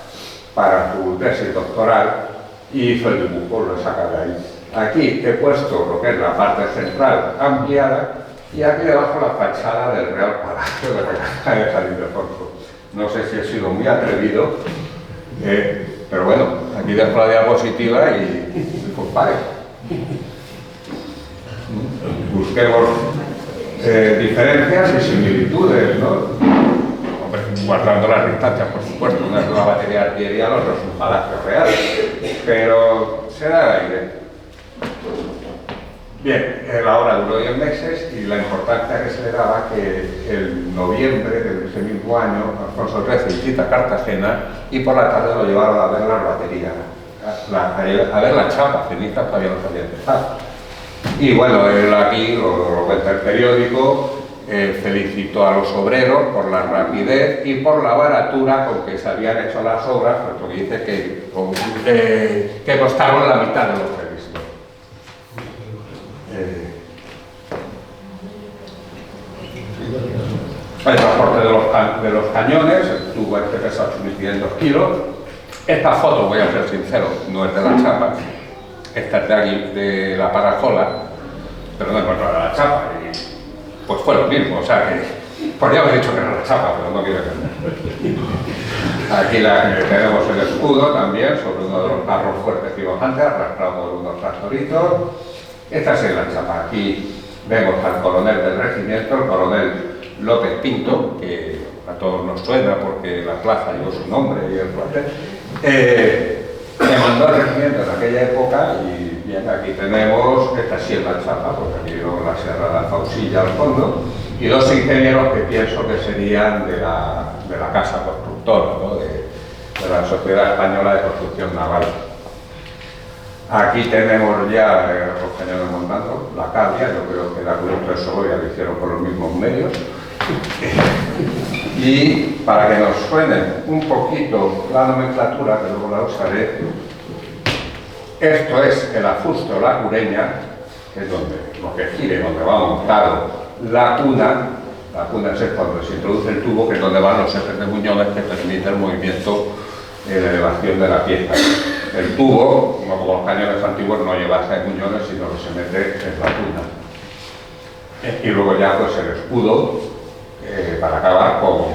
para su tesis doctoral y hizo el dibujo, lo he sacado de ahí. Aquí he puesto lo que es la parte central ampliada y aquí debajo la fachada del Real Palacio de la Caja de San Ildefonso. No sé si he sido muy atrevido, pero bueno, aquí dejo la diapositiva y pues vale. Busquemos diferencias y similitudes, ¿no? Hombre, guardando las distancias, por supuesto. Una es una batería de artillería, el otro es un palacio real, pero se da el aire. Bien, la obra duró 10 meses y la importancia que se le daba que el noviembre de ese mismo año Alfonso XIII visita a Cartagena y por la tarde lo llevaron a ver las baterías, a ver la chapa, cenizas todavía no se había empezado. Y bueno, él aquí, lo cuenta el periódico, felicitó a los obreros por la rapidez y por la baratura con que se habían hecho las obras, porque dice que costaron la mitad de lo previsto. El transporte de los cañones, el tubo este pesa 8.500 kilos. Esta foto, voy a ser sincero, no es de la chapa, esta es de aquí, de la Parajola, pero no encontré la chapa, y pues fue lo mismo, o sea que podría haber dicho que era la chapa, pero no quiero entender. Aquí tenemos el escudo también, sobre uno de los carros fuertes y bajantes, arrastrado por unos tractoritos. Esta es la chapa. Aquí vemos al coronel del regimiento, el coronel López Pinto, que a todos nos suena porque la plaza llevó su nombre y el cuartel, que mandó al regimiento en aquella época. Y bien, aquí tenemos, esta sí es la chapa, porque aquí vemos la Sierra de Alfonsilla al fondo, y dos ingenieros que pienso que serían de la casa constructora, ¿no? de la Sociedad Española de Construcción Naval. Aquí tenemos ya los cañones montando, la cavia, yo creo que la Cruz de Soloria lo hicieron por los mismos medios. Y para que nos suene un poquito la nomenclatura, que luego la usaré, esto es el afusto, la cureña, que es lo que gire, donde va montado la cuna. La cuna es cuando se introduce el tubo, que es donde van los ejes de muñones que permite el movimiento de la elevación de la pieza. El tubo, no como los cañones antiguos, no lleva ejes de muñones, sino que se mete en la cuna. Y luego ya pues el escudo, para acabar con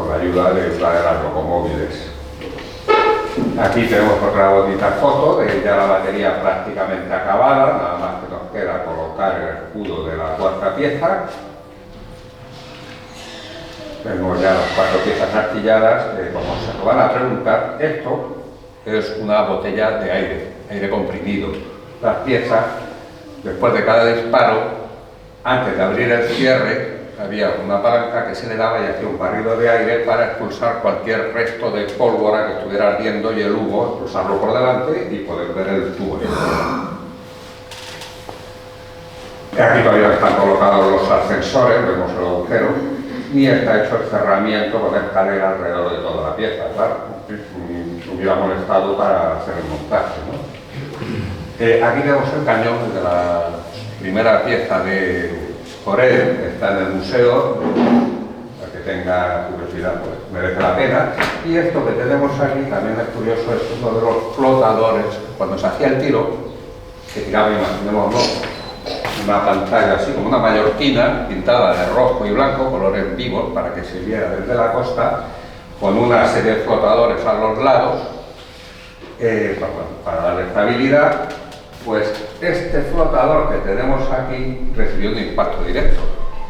la ayuda de las locomóviles. Aquí tenemos otra bonita foto de ya la batería prácticamente acabada, nada más que nos queda colocar el escudo de la cuarta pieza. Tenemos ya las 4 piezas artilladas, como se lo van a preguntar, esto es una botella de aire comprimido. Las piezas, después de cada disparo, antes de abrir el cierre, había una palanca que se le daba y hacía un barrido de aire para expulsar cualquier resto de pólvora que estuviera ardiendo y el humo, expulsarlo por delante y poder ver el tubo. Aquí todavía están colocados los ascensores, vemos el agujero, y está hecho el cerramiento con escalera alrededor de toda la pieza, claro. Hubiera molestado para hacer el montaje, ¿no? Aquí vemos el cañón de la primera pieza de Forel, que está en el museo, para que tenga curiosidad, pues merece la pena. Y esto que tenemos aquí también es curioso, es uno de los flotadores. Cuando se hacía el tiro, que tiraba, imaginémoslo, una pantalla así como una mallorquina pintada de rojo y blanco, colores vivos, para que se viera desde la costa, con una serie de flotadores a los lados, para darle estabilidad. Pues este flotador que tenemos aquí recibió un impacto directo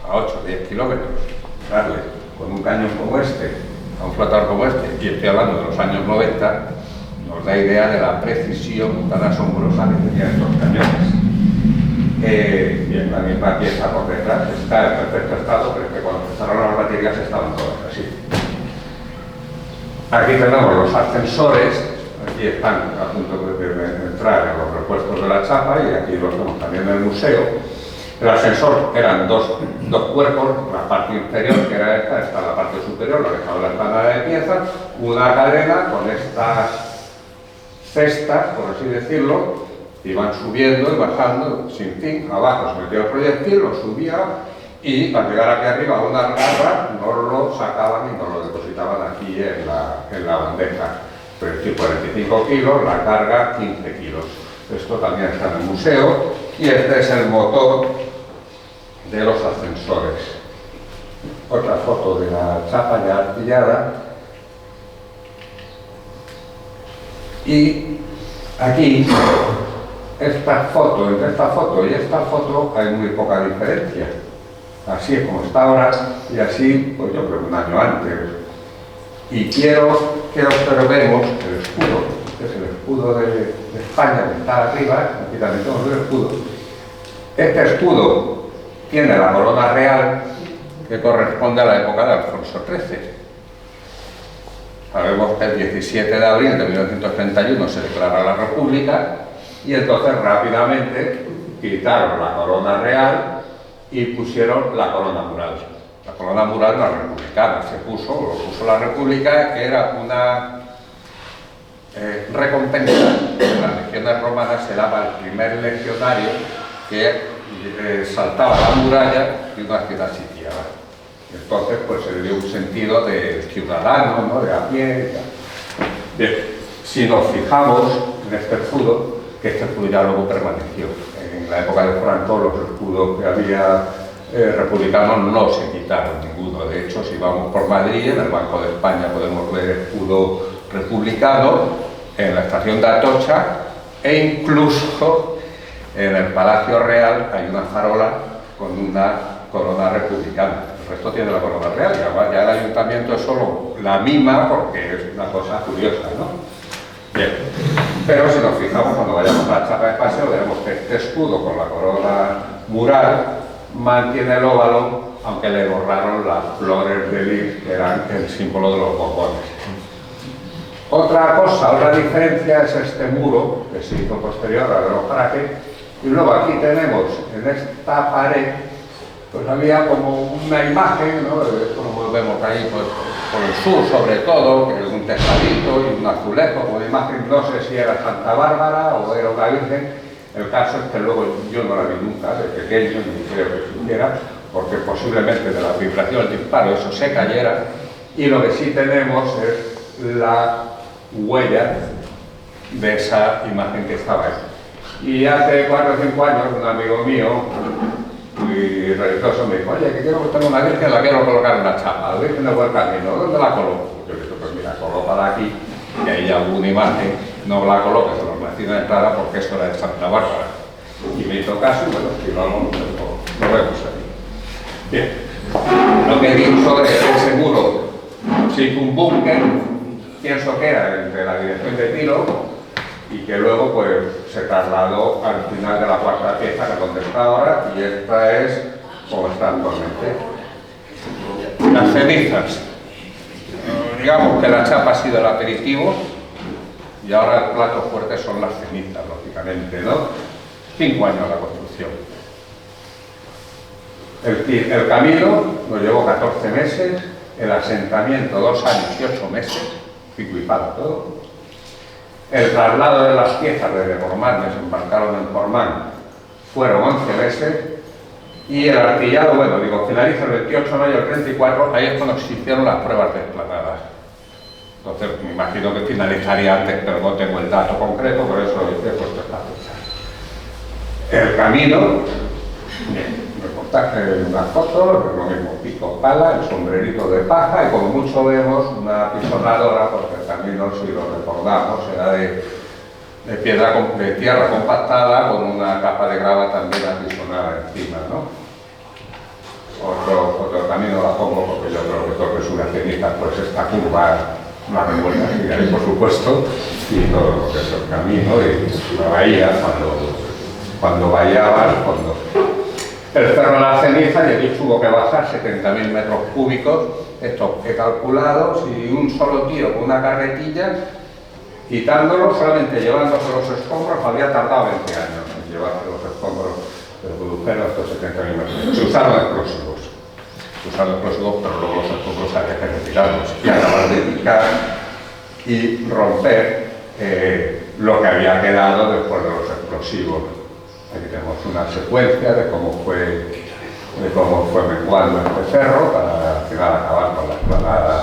a 8 o 10 kilómetros. con un cañón como este, a un flotador como este, y estoy hablando de los años 90, nos da idea de la precisión tan asombrosa que tenían estos cañones. Bien, la misma pieza por detrás está en perfecto estado, pero es que cuando empezaron las baterías estaban todas así. Aquí tenemos los ascensores, aquí están a punto de entrar en los repuestos de la chapa y aquí los tenemos también en el museo. El ascensor eran dos cuerpos, la parte inferior, que era esta la parte superior, la que estaba la escalera de piezas, una cadena con estas cestas, por así decirlo, iban subiendo y bajando sin fin. Abajo se metía el proyectil, lo subía y al llegar aquí arriba a una garra nos lo sacaban y nos lo depositaban aquí en la bandeja. Proyectil 45 kilos, la carga 15 kilos. Esto también está en el museo y este es el motor de los ascensores. Otra foto de la chapa ya artillada. Y aquí, entre esta foto y esta foto hay muy poca diferencia. Así es como está ahora y así, pues yo creo que un año antes. Y quiero que observemos el escudo, que es el escudo de España, que está arriba, aquí también tenemos el escudo. Este escudo tiene la corona real que corresponde a la época de Alfonso XIII. Sabemos que el 17 de abril de 1931 se declara la República y entonces rápidamente quitaron la corona real y pusieron la corona mural. La corona mural no es republicana, lo puso la República, que era una recompensa que en las legiones romanas se daba al primer legionario que saltaba la muralla de una ciudad sitiada. Entonces, pues se le dio un sentido de ciudadano, ¿no?, de a pie. Bien, si nos fijamos en este escudo, que este escudo ya luego permaneció. En la época de Franco, los escudos que había republicanos no se quitaron ninguno. De hecho, si vamos por Madrid, en el Banco de España podemos ver escudo republicano, en la estación de Atocha e incluso en el Palacio Real hay una farola con una corona republicana. El resto tiene la corona real y además ya el ayuntamiento es solo la mima porque es una cosa curiosa, ¿no? Bien, pero si nos fijamos cuando vayamos a la chapa de paseo veremos que este escudo con la corona mural mantiene el óvalo, aunque le borraron las flores de lis que eran el símbolo de los Borbones. Otra diferencia es este muro que se hizo posterior a los Parajes. Y luego aquí tenemos en esta pared, pues había como una imagen, ¿no? Esto lo vemos ahí pues, por el sur sobre todo, que es un tejadito y un azulejo, como una imagen, no sé si era Santa Bárbara o era una virgen. El caso es que luego yo no la vi nunca, de pequeño, ni creo que supiera, porque posiblemente de la vibración del disparo eso se cayera, y lo que sí tenemos es la huella de esa imagen que estaba ahí. Y hace 4 o 5 años un amigo mío, muy religioso, me dijo, oye, que quiero que tenga una virgen, la quiero colocar en la chapa, la virgen de buen camino, ¿dónde la coloco? Yo le dije, pues mira, colócala aquí, y ahí ya hubo una imagen, no la coloques en la vecina de entrada porque esto era de Santa Bárbara. Y me hizo caso y bueno, si vamos, lo vemos ahí. Bien, lo que digo sobre ese muro, se hizo un búnker, pienso que era entre la dirección de tiro, y que luego pues se trasladó al final de la cuarta pieza, que es donde está ahora, y esta es como está actualmente. Las cenizas. Digamos que la chapa ha sido el aperitivo y ahora el plato fuerte son las cenizas, lógicamente, ¿no? 5 años la construcción. El camino nos llevó 14 meses, el asentamiento 2 años y 8 meses, pico y palo todo. El traslado de las piezas desde Portmán, desembarcaron en Portmán, fueron 11 meses. Y el artillado, bueno, digo, finaliza el 28 de mayo del 34, ahí es cuando se hicieron las pruebas de explanadas. Entonces, me imagino que finalizaría antes, pero no tengo el dato concreto, por eso he puesto esta fecha. El camino, bien, reportaje de unas fotos, lo mismo, pico, pala, el sombrerito de paja, y como mucho vemos una pisonadora, porque el camino, si lo recordamos, era de tierra compactada con una capa de grava también apisonada encima, ¿no? otro camino la pongo porque yo creo que todo lo que sube a cenizas, pues esta curva no la revuelta, y ahí por supuesto, y todo lo que es el camino y la bahía, cuando vallaba, cuando el cerro de la ceniza, y aquí tuvo que bajar 70.000 metros cúbicos, esto he calculado, si un solo tío con una carretilla, quitándolo, solamente llevándose los escombros, había tardado 20 años en llevarse los escombros del producero estos 70.000 metros. Se usaron explosivos, pero luego los escombros había que retirarlos y acabar de picar y romper lo que había quedado después de los explosivos. Aquí tenemos una secuencia de cómo fue menguando este cerro para al final acabar con la explanada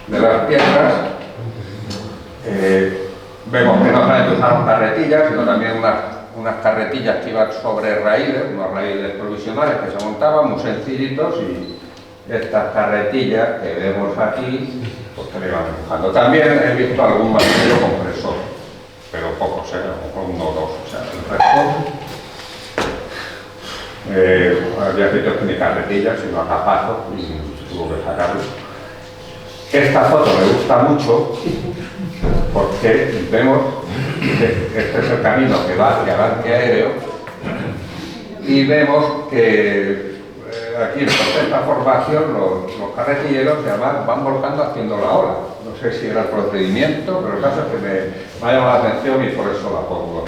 de las piedras. Vemos que no solamente usaron carretillas, sino también unas carretillas que iban sobre raíles, unos raíles provisionales que se montaban muy sencillitos, y estas carretillas que vemos aquí, pues que le iban empujando. También he visto algún martillo compresor, pero pocos, a lo mejor uno o dos, o sea, el resto. Había sitios que ni carretillas, sino a capazos, y tuvo que sacarlo. Esta foto me gusta mucho porque vemos que este es el camino que va hacia el antiaéreo, y vemos que aquí en esta formación los carretilleros además van volcando haciendo la ola. No sé si era el procedimiento, pero el caso es que me ha llamado la atención y por eso la pongo.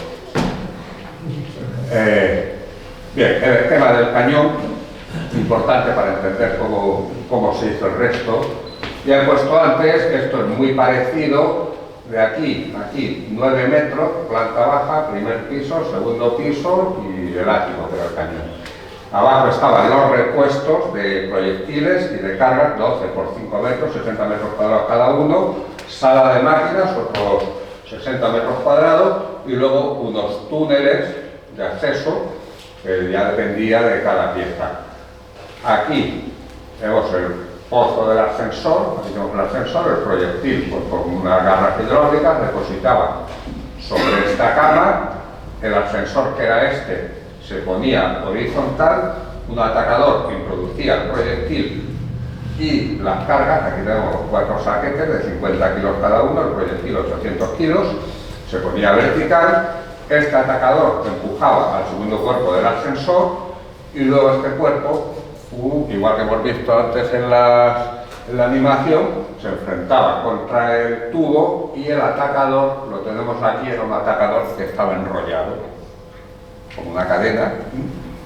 Bien, el tema del cañón, importante para entender cómo se hizo el resto. Ya he puesto antes que esto es muy parecido, de aquí 9 metros, planta baja, primer piso, segundo piso y el ático que era el cañón. Abajo estaban los repuestos de proyectiles y de cargas, 12 por 5 metros, 60 metros cuadrados cada uno, sala de máquinas, otros 60 metros cuadrados, y luego unos túneles de acceso que ya dependía de cada pieza. Aquí tenemos el pozo del ascensor, aquí tenemos el ascensor, el proyectil pues, con unas garras hidráulicas depositaba sobre esta cama, el ascensor que era este se ponía horizontal, un atacador que introducía el proyectil y las cargas, aquí tenemos los 4 saquetes de 50 kilos cada uno, el proyectil 800 kilos, se ponía vertical, este atacador empujaba al segundo cuerpo del ascensor y luego este cuerpo, igual que hemos visto antes en la animación, se enfrentaba contra el tubo y el atacador, lo tenemos aquí, era un atacador que estaba enrollado como una cadena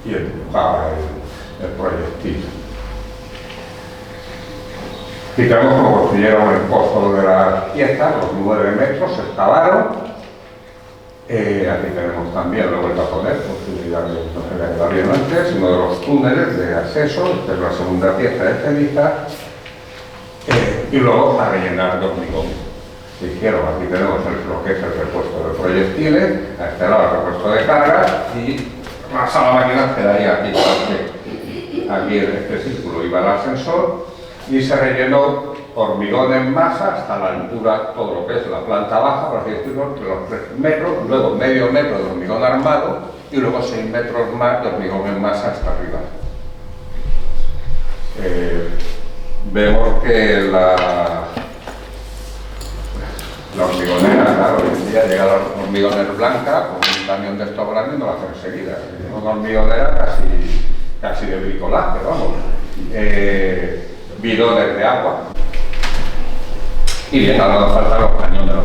y empujaba el proyectil. Y tenemos como construyeron el pozo de las piezas, los 9 metros, se excavaron. Aquí tenemos también, lo he vuelto a poner, posibilidad que no se había quedado bien antes, uno de los túneles de acceso, esta es la segunda pieza de ceniza, y luego a rellenar de hormigón. Se hicieron, aquí tenemos lo que es el repuesto de proyectiles, a este lado el repuesto de cargas, y la sala de máquinas quedaría aquí, aquí en este círculo iba el ascensor, y se rellenó hormigón en masa hasta la altura, todo lo que es la planta baja, por así decirlo, de los 3 metros, luego medio metro de hormigón armado y luego 6 metros más de hormigón en masa hasta arriba. Vemos que la hormigonera, claro, hoy en día llega la hormigonera blanca con un camión de estos grandes y no la hace enseguida. Una hormigonera casi de bricolaje, vamos. Bidones de agua. Y bien, ahora nos faltan los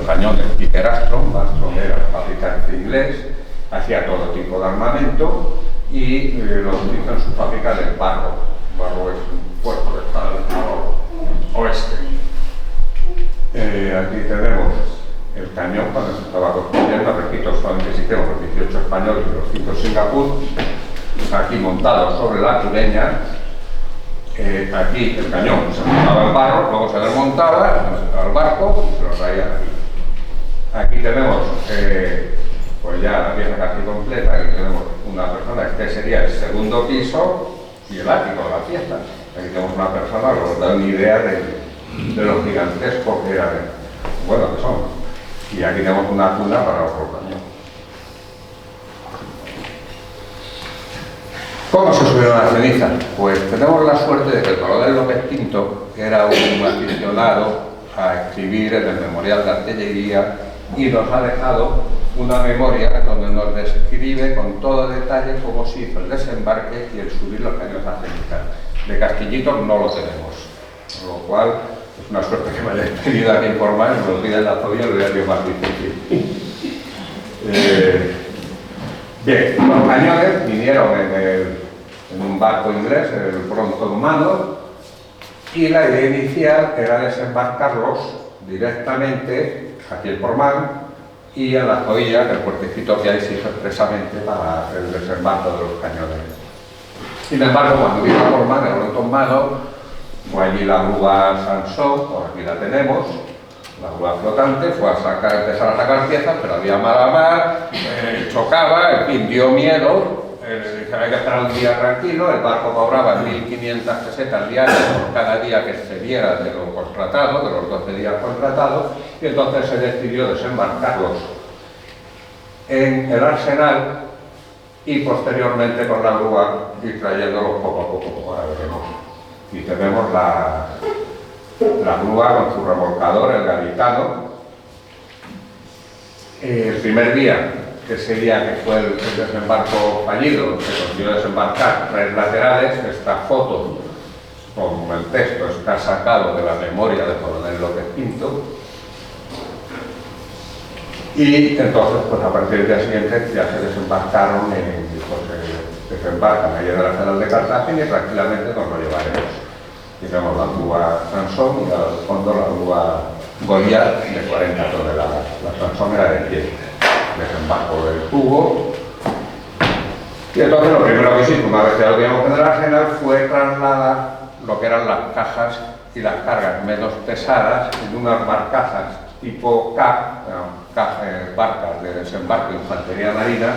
cañones. Peter Astron, era fabricante inglés, hacía todo tipo de armamento y lo utiliza en su fábrica de Barrow. Barrow es un puerto que está al oeste. Aquí tenemos el cañón cuando se estaba construyendo, repito, solamente existieron los 18 españoles y los 5 Singapur, aquí montado sobre la cureña. Aquí el cañón se montaba el barro, luego se desmontaba al barco y se lo traían aquí. Aquí tenemos pues ya la pieza casi completa, aquí tenemos una persona, este sería el segundo piso y el ático de la pieza. Aquí tenemos una persona que nos da una idea de lo gigantesco que era, bueno, que son. Y aquí tenemos una cuna para otro cañón. ¿Cómo se subieron las cenizas? Pues tenemos la suerte de que el coronel López Pinto era un aficionado a escribir en el Memorial de Artillería y nos ha dejado una memoria donde nos describe con todo detalle cómo se hizo el desembarque y el subir los cañones a ceniza. De Castillitos no lo tenemos, con lo cual es una suerte que me hayáis tenido aquí informar, me lo piden la Zoya, lo hubiera sido más difícil. Bien, los cañones vinieron en un barco inglés, el Bronton Manor, y la idea inicial era desembarcarlos directamente aquí en Portmán y a la Zoya, que el puertecito que hay se hizo expresamente para el desembarco de los cañones. Sin embargo, cuando vino a Portmán, el Bronton Manor, fue allí la grúa Sansón, por aquí la tenemos, la grúa flotante, fue a empezar a sacar piezas, pero había mala mar, chocaba, en fin, dio miedo. Había que esperar un día tranquilo, el barco cobraba 1.500 pesetas diarias por cada día que se diera de lo contratado, de los 12 días contratados, y entonces se decidió desembarcarlos en el arsenal y posteriormente con la grúa ir trayéndolos poco a poco. Ahora veremos. Y tenemos la grúa con su remolcador, el gaditano. El primer día, que ese día que fue el desembarco fallido, se consiguió desembarcar 3 laterales. Esta foto con el texto está sacado de la memoria del coronel López Pinto. Y entonces, pues a partir del día siguiente ya se desembarcaron, se desembarcan allí en el arsenal de Cartagena y tranquilamente nos lo llevaremos. Tenemos la grúa Sansón y al fondo la grúa Goliat de 40 toneladas. La Sansón era de pie. Desembarco del tubo. Y entonces lo primero que hicimos, una vez que lo teníamos en el arsenal, fue trasladar lo que eran las cajas y las cargas menos pesadas en unas barcazas tipo CAP, barcas de desembarco de infantería marina,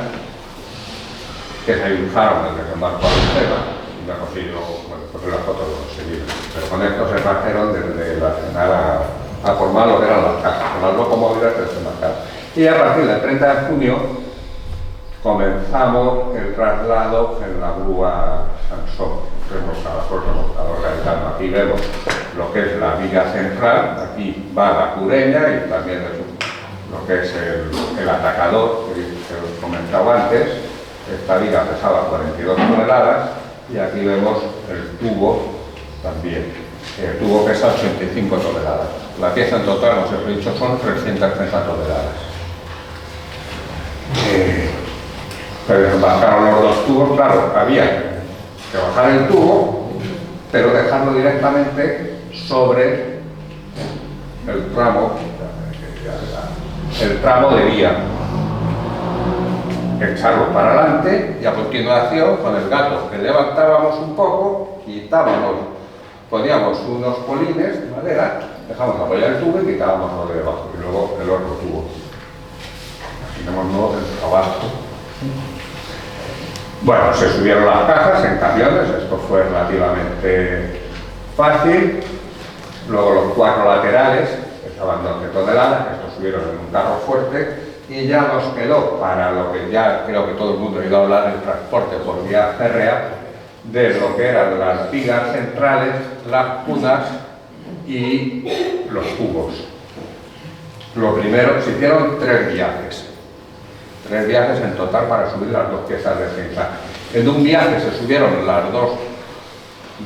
que se usaron en el desembarco a Lucena, y me consiguió, bueno, pues las fotos lo conseguimos. Pero con esto se trajeron desde la arsenal a formar lo que eran las cajas, con las locomóviles de desembarcar. Y a partir del 30 de junio comenzamos el traslado en la grúa Sansón, remolcador gaditano. Aquí vemos lo que es la viga central, aquí va la cureña y también lo que es el atacador que os comentaba antes. Esta viga pesaba 42 toneladas y aquí vemos el tubo también. El tubo pesa 85 toneladas. La pieza en total, como os he dicho, son 330 toneladas. Se desembarcaron los 2 tubos, claro, había que bajar el tubo, pero dejarlo directamente sobre el tramo de vía. Echarlo para adelante y a continuación, con el gato que levantábamos un poco, poníamos unos polines de madera, dejamos apoyar el tubo y quitábamos lo de debajo y luego el otro tubo. Imaginémonos el trabajo. Bueno, se subieron las cajas en camiones, esto fue relativamente fácil. Luego los 4 laterales, que estaban 12 toneladas, estos subieron en un carro fuerte y ya nos quedó para lo que ya creo que todo el mundo ha oído hablar del transporte por vía férrea, de lo que eran las vigas centrales, las cunas y los cubos. Lo primero, se hicieron 3 viajes. 3 viajes en total para subir las 2 piezas de ceniza. En un viaje se subieron las 2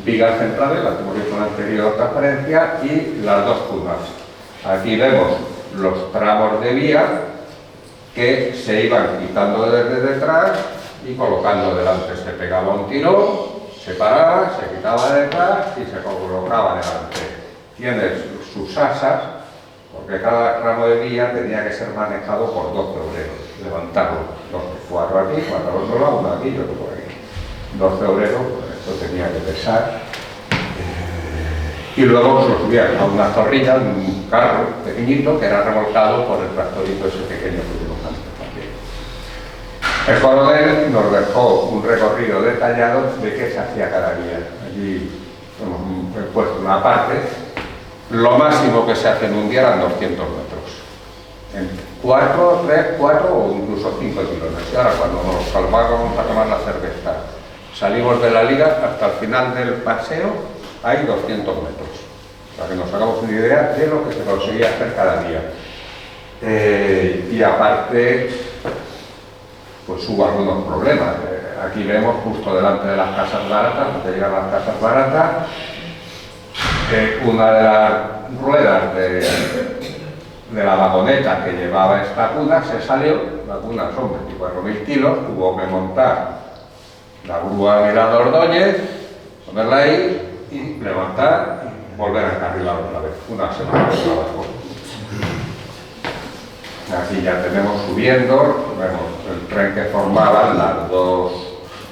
vigas centrales, las que hemos visto en la anterior transparencia, y las 2 cunas. Aquí vemos los tramos de vía que se iban quitando desde detrás y colocando delante. Se pegaba un tirón, se paraba, se quitaba detrás y se colocaba delante. Tienes sus asas, porque cada tramo de vía tenía que ser manejado por 12 obreros. Levantarlo, 4 aquí, 4 al otro lado, uno aquí y otro por aquí. 12 obreros, pues esto tenía que pesar. Y luego se lo subían a una zorrilla, un carro pequeñito que era remolcado por el tractorito ese pequeño que tuvimos antes también. El coronel nos dejó un recorrido detallado de qué se hacía cada día. Allí hemos puesto una parte. Lo máximo que se hace en un día eran 200 metros. En 4, 3, 4 o incluso 5 kilómetros. Y ahora cuando nos salvábamos a tomar la cerveza Salimos de la liga, hasta el final del paseo hay 200 metros, para que nos hagamos una idea de lo que se conseguía hacer cada día. Y aparte, pues hubo algunos problemas. Aquí vemos justo delante de las casas baratas, donde llegan las casas baratas, una de las ruedas de la vagoneta que llevaba esta cuna se salió. La cuna son 24.000 kilos, tuvo que montar la grúa Miranda Ordóñez, ponerla ahí y levantar y volver a encarrilar otra vez, una semana de trabajo. Aquí ya tenemos subiendo, vemos el tren que formaban las dos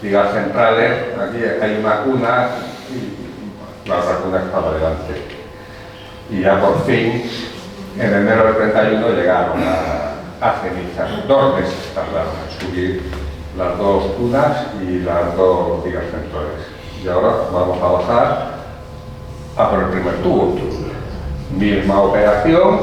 vigas centrales. Aquí hay una cuna y la otra cuna estaba delante. Y ya por fin, en enero del 31 llegaron a Cenizas. 2 meses tardaron en subir las dos cunas y las dos vigas centrales. Y ahora vamos a bajar a por el primer tubo. Misma operación.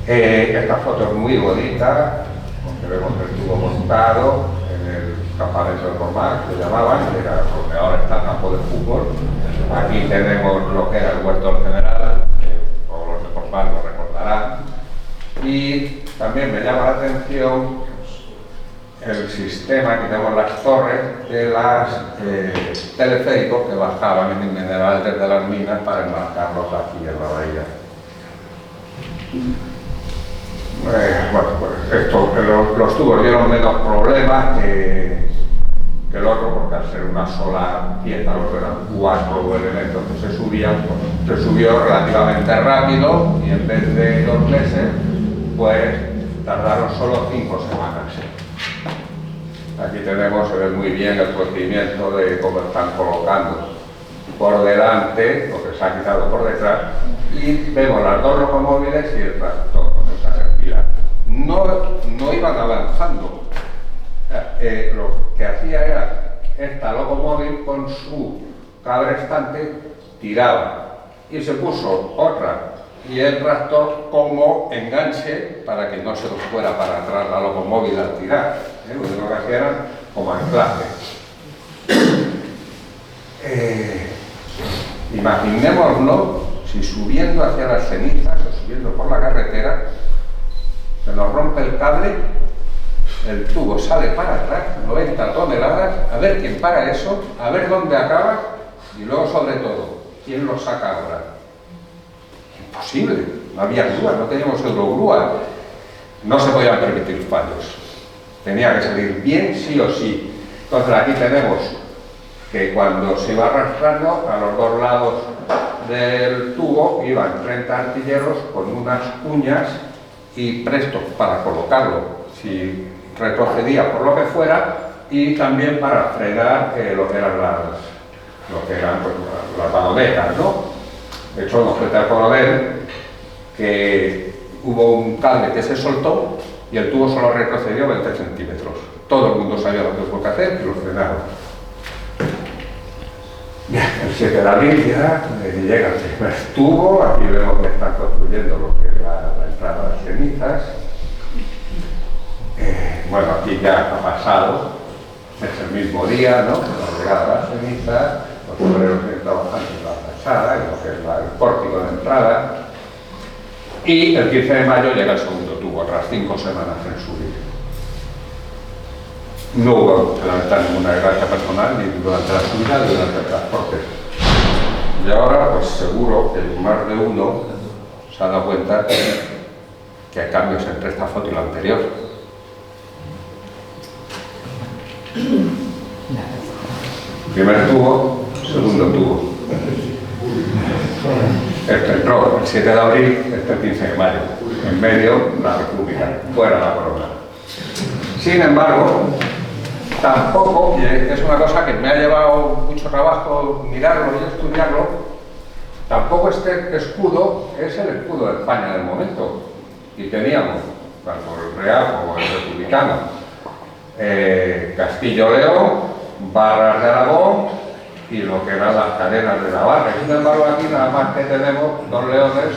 Esta foto es muy bonita, porque vemos el tubo montado en el campamento de Pormán, que llamaban, que era donde ahora está el campo de fútbol. Aquí tenemos lo que era el huerto del general, que todos los de Pormán lo recordarán. Y también me llama la atención el sistema que tenemos las torres de las teleféricos que bajaban en el mineral desde las minas para embarcarlos aquí en la bahía. Bueno, pues los tubos dieron menos problemas que el otro, porque al ser una sola pieza, los eran 4 elementos que se subían, pues, se subió relativamente rápido y en vez de 2 meses, pues tardaron solo 5 semanas. Aquí tenemos, se ve muy bien el procedimiento de cómo están colocando por delante, lo que se ha quitado por detrás, y vemos las dos locomóviles y el tractor con esa serpila. No iban avanzando. Lo que hacía era esta locomóvil con su cabrestante tiraba y se puso otra y el tractor como enganche para que no se nos fuera para atrás la locomóvil al tirar. Lo único que hacía era como anclaje. Imaginémoslo si subiendo hacia las Cenizas o subiendo por la carretera se nos rompe el cable, el tubo sale para atrás, 90 toneladas, a ver quién para eso, a ver dónde acaba y luego sobre todo, quién lo saca ahora. Imposible, no había grúa, no teníamos eurogrúa, no se podían permitir fallos, tenía que salir bien sí o sí. Entonces aquí tenemos que cuando se iba arrastrando a los dos lados del tubo iban 30 artilleros con unas cuñas y prestos para colocarlo si retrocedía por lo que fuera y también para frenar lo que eran pues, las vagonetas, ¿no? De hecho, nos cuenta el coronel que hubo un cable que se soltó y el tubo solo retrocedió 20 centímetros. Todo el mundo sabía lo que tuvo que hacer y lo frenaron. Bien, el 7 de abril ya llega el primer tubo. Aquí vemos que están construyendo lo que es la entrada de las Cenizas. Bueno, aquí ya ha pasado, es el mismo día, ¿no? La llegada de las Cenizas, los obreros que trabajan en la fachada, en lo que es el pórtico de entrada. Y el 15 de mayo llega el segundo tubo, tras 5 semanas en subir. No hubo que lamentar ninguna desgracia personal ni durante la subida ni durante el transporte. Y ahora, pues seguro que más de uno se ha dado cuenta que hay cambios entre esta foto y la anterior. Primer tubo, segundo tubo. Este entró el 7 de abril, este el 15 de mayo. En medio, la República, fuera la corona. Sin embargo, tampoco, y es una cosa que me ha llevado mucho trabajo mirarlo y estudiarlo, tampoco este escudo es el escudo de España del momento. Y teníamos, tanto el real como el republicano, Castillo-León, Barras de Aragón y lo que eran las cadenas de Navarra. Sin embargo, aquí nada más que tenemos 2 leones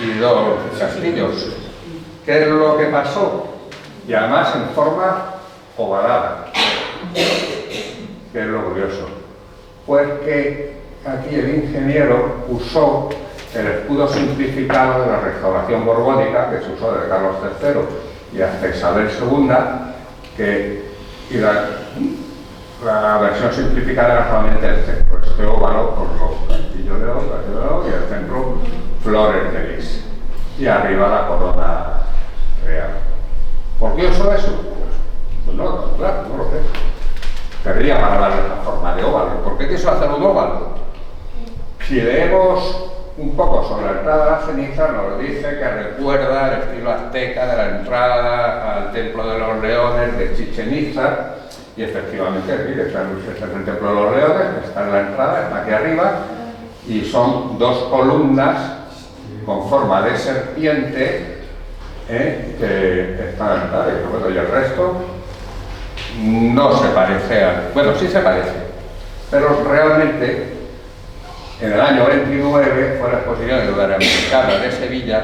y 2 castillos. ¿Qué es lo que pasó? Y además en forma ovalada. ¿Qué es lo curioso? Pues que aquí el ingeniero usó el escudo simplificado de la restauración borbónica, que se usó desde Carlos III y hasta Isabel II, y la versión simplificada era solamente el centro, este óvalo con los castillos de oro y el centro flores de lis, y arriba la corona real. ¿Por qué usó eso? Pues no, claro, no lo sé. Querría para darle la forma de óvalo. ¿Por qué quiso hacer un óvalo? Si leemos un poco sobre la entrada de la ceniza, nos dice que recuerda el estilo azteca de la entrada al Templo de los Leones de Chichén Itzá, y efectivamente, sí, este es el Templo de los Leones, está en la entrada, está aquí arriba, y son dos columnas con forma de serpiente que están en la entrada, y el resto no se parece bueno, sí se parece, pero realmente en el año 29 fue la exposición iberoamericana de Sevilla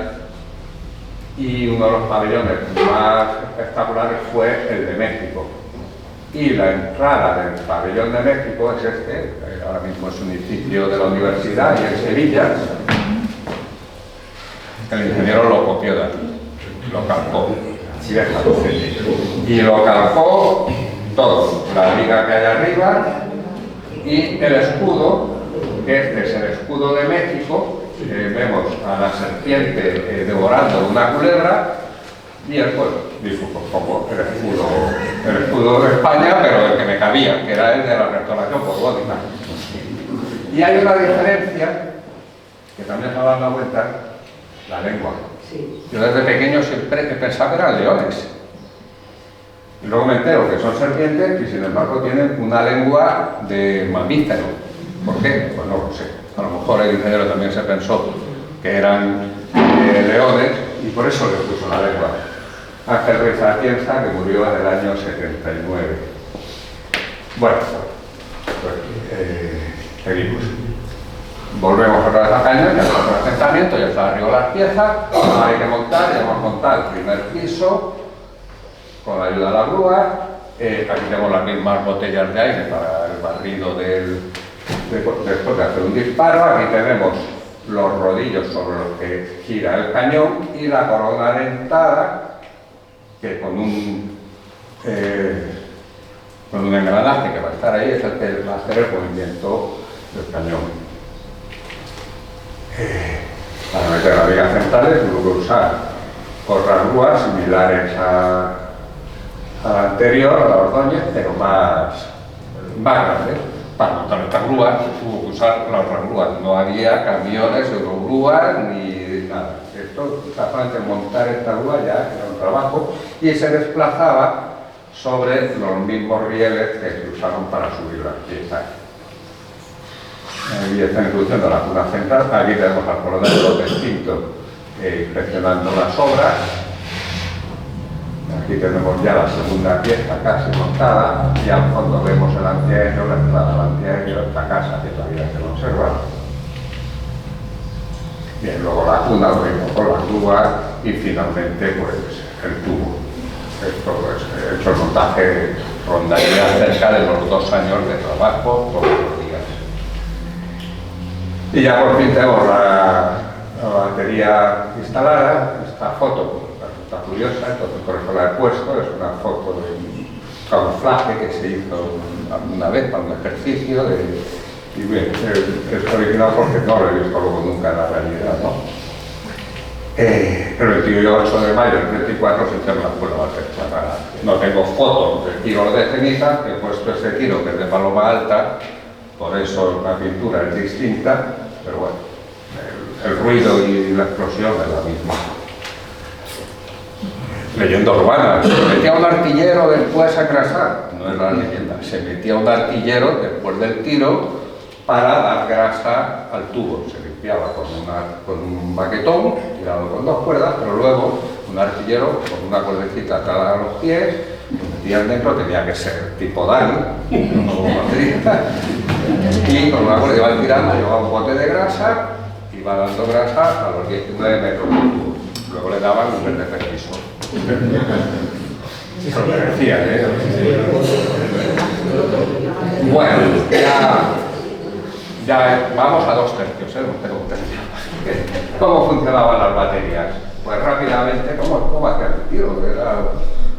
y uno de los pabellones más espectaculares fue el de México. Y la entrada del pabellón de México es este, ahora mismo es un edificio de la universidad y en Sevilla. El ingeniero lo copió de aquí, lo calcó. Y lo calcó todo, la liga que hay arriba y el escudo, que este es el escudo de México, vemos a la serpiente devorando una culebra, y el pueblo, como el escudo de España, pero el que me cabía, que era el de la restauración borbónica. Y hay una diferencia, que también se ha dado vuelta, la lengua. Yo desde pequeño siempre he pensado que eran leones. Y luego me entero que son serpientes y sin embargo tienen una lengua de mamífero. ¿Por qué? Pues no lo sé. A lo mejor el ingeniero también se pensó que eran leones y por eso le puso la lengua. Ángel Ruiz Atienza, que murió en el año 79. Bueno, pues seguimos. Volvemos otra vez a Cañón, ya tenemos el asentamiento, ya está arriba las piezas, hay que montar, ya hemos montado el primer piso con la ayuda de la grúa. Aquí tenemos las mismas botellas de aire para el barrido después de hacer un disparo. Aquí tenemos los rodillos sobre los que gira el cañón y la corona dentada, que con un engranaje que va a estar ahí es el que va a hacer el movimiento del cañón. Para meter las vigas centrales luego usar otras grúas similares a la anterior, a la Ordóñez, pero más grandes. Para montar estas grúas hubo que usar las otras grúas, no había camiones, grúas ni nada. Esto, solamente montar esta grúa ya era un trabajo y se desplazaba sobre los mismos rieles que se usaron para subir las piezas. Aquí está introduciendo la cuna central. Aquí tenemos al coronel Distinto inspeccionando las obras. Aquí tenemos ya la segunda pieza casi montada y al fondo vemos el antiaéreo, la entrada al antiaéreo de esta casa que todavía se conserva. Bien, luego la cuna, lo mismo con la grúa y finalmente pues el tubo. Esto pues, hecho el montaje rondaría cerca de los 2 años de trabajo todos los días. Y ya por fin tenemos la batería instalada. Esta foto está curiosa, entonces por eso la he puesto. Es una foto de un camuflaje que se hizo una vez para un ejercicio. Y bien, es original porque no lo he visto luego nunca en la realidad, ¿no? El 28 de mayo, el 24 se hicieron las pruebas de charrada. No tengo fotos de tiros de ceniza, he puesto ese tiro que es de paloma alta, por eso la pintura es distinta, pero bueno, el ruido y la explosión es la misma. Leyenda urbana, se metía un artillero después a grasar, no es la leyenda, se metía un artillero después del tiro para dar grasa al tubo, se limpiaba con un baquetón, tirado con 2 cuerdas, pero luego un artillero con una cuerdecita atada a los pies, lo metían dentro, tenía que ser tipo Dani, no como batería, y con una cuerda iba tirando, llevaba un bote de grasa, iba dando grasa a los 19 metros del tubo, luego le daban un verde permiso. Eso me decía, Bueno, ya vamos a 2/3, no tengo un tercio. ¿Cómo funcionaban las baterías? Pues rápidamente, ¿cómo hacían el tiro? Era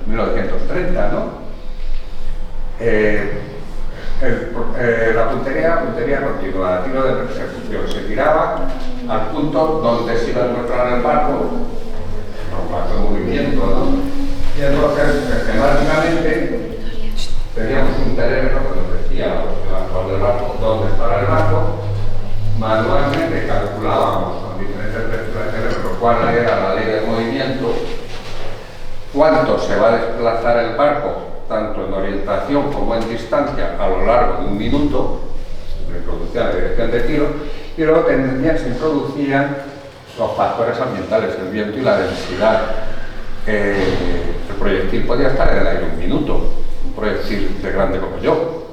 1930, ¿no? La puntería continua, tiro de persecución. Se tiraba al punto donde se iba a encontrar el barco de movimiento, ¿no? Y entonces, sistemáticamente, teníamos un telégrafo que nos decía del barco, dónde estaba el barco. Manualmente calculábamos con diferentes lecturas de telégrafo cuál era la ley del movimiento, cuánto se va a desplazar el barco, tanto en orientación como en distancia, a lo largo de un minuto, de introducción de dirección de tiro, y luego se introducían los factores ambientales, el viento y la densidad. El proyectil podía estar en el aire un minuto, un proyectil de grande como yo.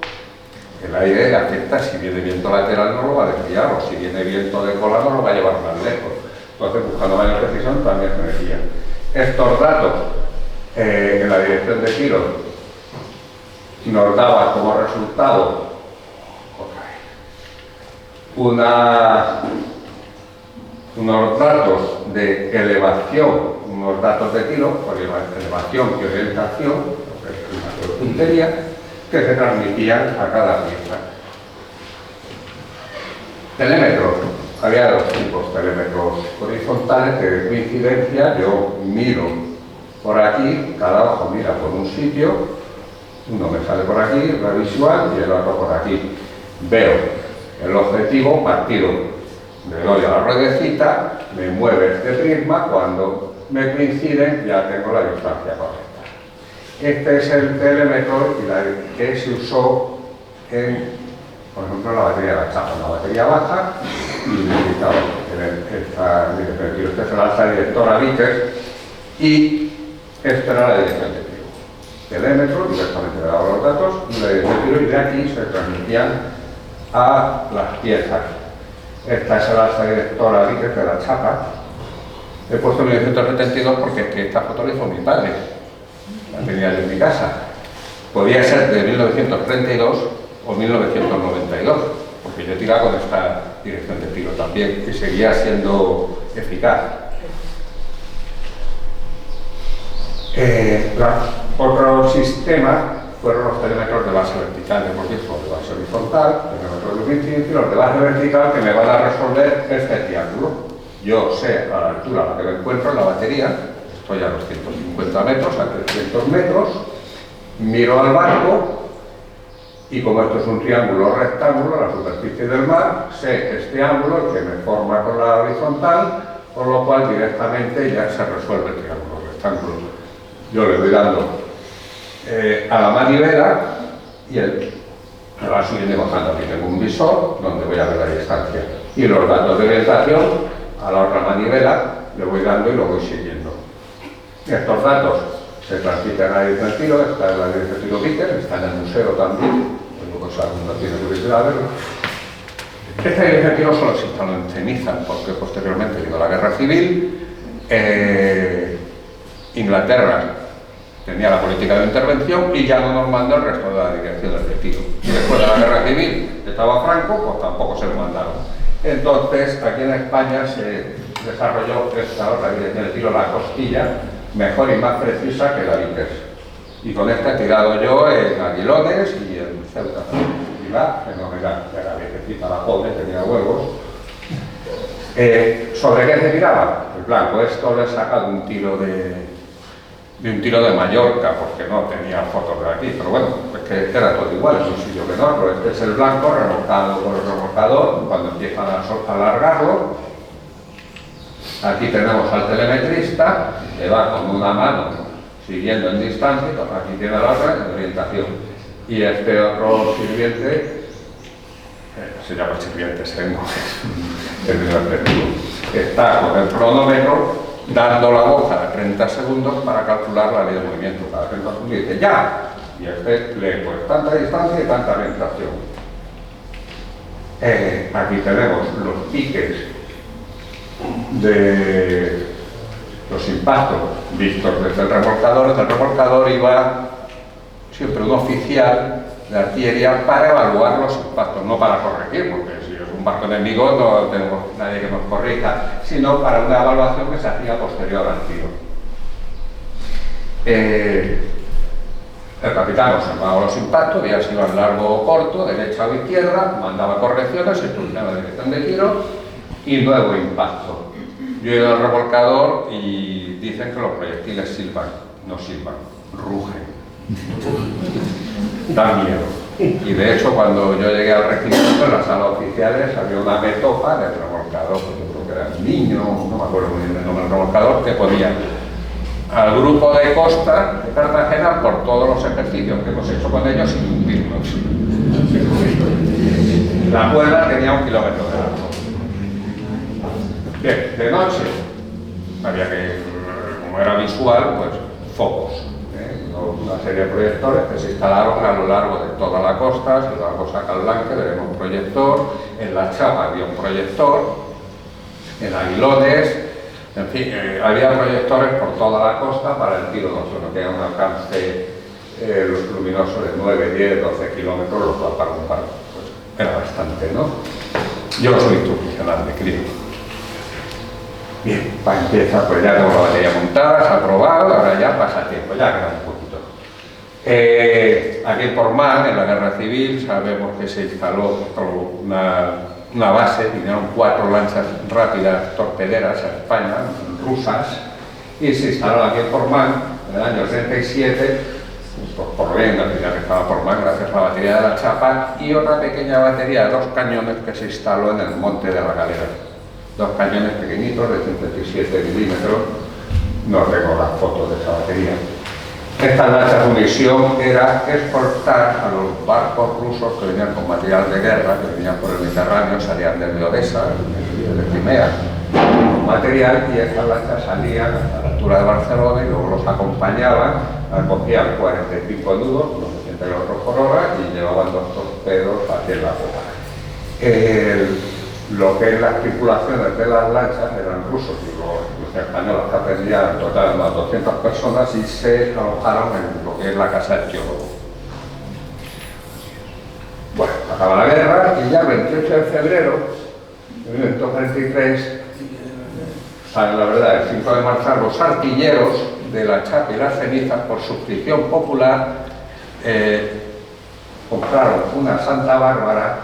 El aire afecta, si viene viento lateral no lo va a desviar, o si viene viento de cola no lo va a llevar más lejos. Entonces, buscando mayor precisión, también se decía. Estos datos en la dirección de tiro nos daba como resultado unos datos de elevación, unos datos de tiro, por elevación y orientación, de puntería, que se transmitían a cada pieza. Telémetros. Había dos tipos, telémetros horizontales de coincidencia. Yo miro por aquí, cada ojo mira por un sitio, uno me sale por aquí, la visual, y el otro por aquí. Veo el objetivo partido, le doy a la ruedecita, me mueve este prisma, cuando me coinciden ya tengo la distancia correcta. Este es el telémetro que se usó en, por ejemplo, la batería de la chapa, una batería baja, y necesitaba esta dirección de tiro. Este es el alza directora Vickers, y esta era la dirección de tiro. Telémetro, directamente le daba los datos, y la dirección de tiro, y de aquí se transmitían a las piezas. Esta es el alza directora Vickers de la chapa. He puesto 1972 porque es que esta foto la hizo mi padre. La tenía yo en mi casa. Podía ser de 1932 o 1992, porque yo tiraba con esta dirección de tiro también, que seguía siendo eficaz. Otro sistema fueron los telémetros de base vertical, de base horizontal, telémetros de principio, y los de base vertical, que me van a resolver este triángulo. Yo sé a la altura a la que me encuentro en la batería, estoy a los 150 metros, a 300 metros, miro al barco, y como esto es un triángulo rectángulo, la superficie del mar, sé este ángulo que me forma con la horizontal, por lo cual directamente ya se resuelve el triángulo rectángulo. Yo le voy dando a la manivela, y me va subiendo y bajando. Aquí tengo un visor donde voy a ver la distancia, y los datos de orientación a la otra manivela le voy dando y lo voy siguiendo. Estos datos se transmiten a la dirección de tiro, está en la dirección de tiro Vickers, está en el museo también, luego si alguno tiene curiosidad de verlo. Esta dirección de tiro solo se instaló en ceniza, porque posteriormente llegó la guerra civil. Inglaterra tenía la política de intervención y ya no nos mandó el resto de la dirección de tiro. Y después de la guerra civil, estaba Franco, pues tampoco se lo mandaron. Entonces, aquí en España se desarrolló esta otra dirección de tiro, la Costilla, mejor y más precisa que la Vickers. Y con esta he tirado yo en Aguilones y en Ceuta. Y va fenomenal. Ya la viejecita, la pobre, tenía huevos. ¿Sobre qué se tiraba? El blanco. Esto le he sacado un tiro de Mallorca, porque no tenía fotos de aquí, pero bueno, es que era todo igual, es un sitio que no, pero este es el blanco remolcado por el remolcador, cuando empiezan a alargarlo. Aquí tenemos al telemetrista, que va con una mano siguiendo en distancia, aquí tiene la otra en orientación. Y este otro sirviente, se llama sirviente, es está con el cronómetro dando la voz a 30 segundos para calcular la ley de movimiento. Cada 30 segundos dice ¡ya! Y este lee pues tanta distancia y tanta orientación. Aquí tenemos los piques de los impactos vistos desde el remolcador. Desde el remolcador iba siempre un oficial de artillería para evaluar los impactos, no para corregir, porque si es un barco enemigo no tenemos nadie que nos corrija, sino para una evaluación que se hacía posterior al tiro. El capitán observaba los impactos, veía si iban largo o corto, derecha o izquierda, mandaba correcciones, se introducía la dirección de tiro y nuevo impacto. Yo he ido al remolcador y dicen que los proyectiles silban, no silban, rugen. Dan miedo. Y de hecho, cuando yo llegué al regimiento, en la sala oficiales había una metopa del remolcador, pues yo creo que era un niño, no me acuerdo muy bien el nombre del remolcador, que ponía al grupo de costa de Cartagena por todos los ejercicios que hemos hecho con ellos sin hundirnos. La cuerda tenía 1 kilómetro de largo. Bien, de noche había que, como era visual, pues focos. Una serie de proyectores que se instalaron a lo largo de toda la costa. Si vamos a Calblanque veremos un proyector, en la Chapa había un proyector, en Aguilones, en fin, había proyectores por toda la costa para el tiro nocturno, que era un alcance luminoso de 9, 10, 12 kilómetros, lo cual para un barco pues, era bastante, ¿no? Yo soy instruccional de crío. Bien, empieza, pues ya tengo la batería montada, se ha probado, ahora ya pasa tiempo, ya queda un poquito. Aquí en Portmán, en la Guerra Civil, sabemos que se instaló una base, vinieron 4 lanchas rápidas torpederas a España, rusas, y se instaló aquí en Portmán en el año 37, por bien, la que estaba Portmán, gracias a la batería de la Chapa, y otra pequeña batería de 2 cañones que se instaló en el Monte de la Galera. 2 cañones pequeñitos de 57 milímetros, no tengo las fotos de esa batería. Esta lancha de munición era exportar a los barcos rusos que venían con material de guerra, que venían por el Mediterráneo, salían de Odessa, de Crimea, con material, y estas lanchas salían a la altura de Barcelona y luego los acompañaban, cogían 45 nudos, unos 80 kilómetros por hora, y llevaban 2 torpedos hacia la popa. Lo que es las tripulaciones de las lanchas eran rusos y los españoles que aprendían en total unas 200 personas y se alojaron en lo que es la casa del geólogo. Bueno, acaba la guerra y ya el 28 de febrero de 1943 sale la verdad, el 5 de marzo, los artilleros de la Chapa y las Cenizas, por suscripción popular, compraron una Santa Bárbara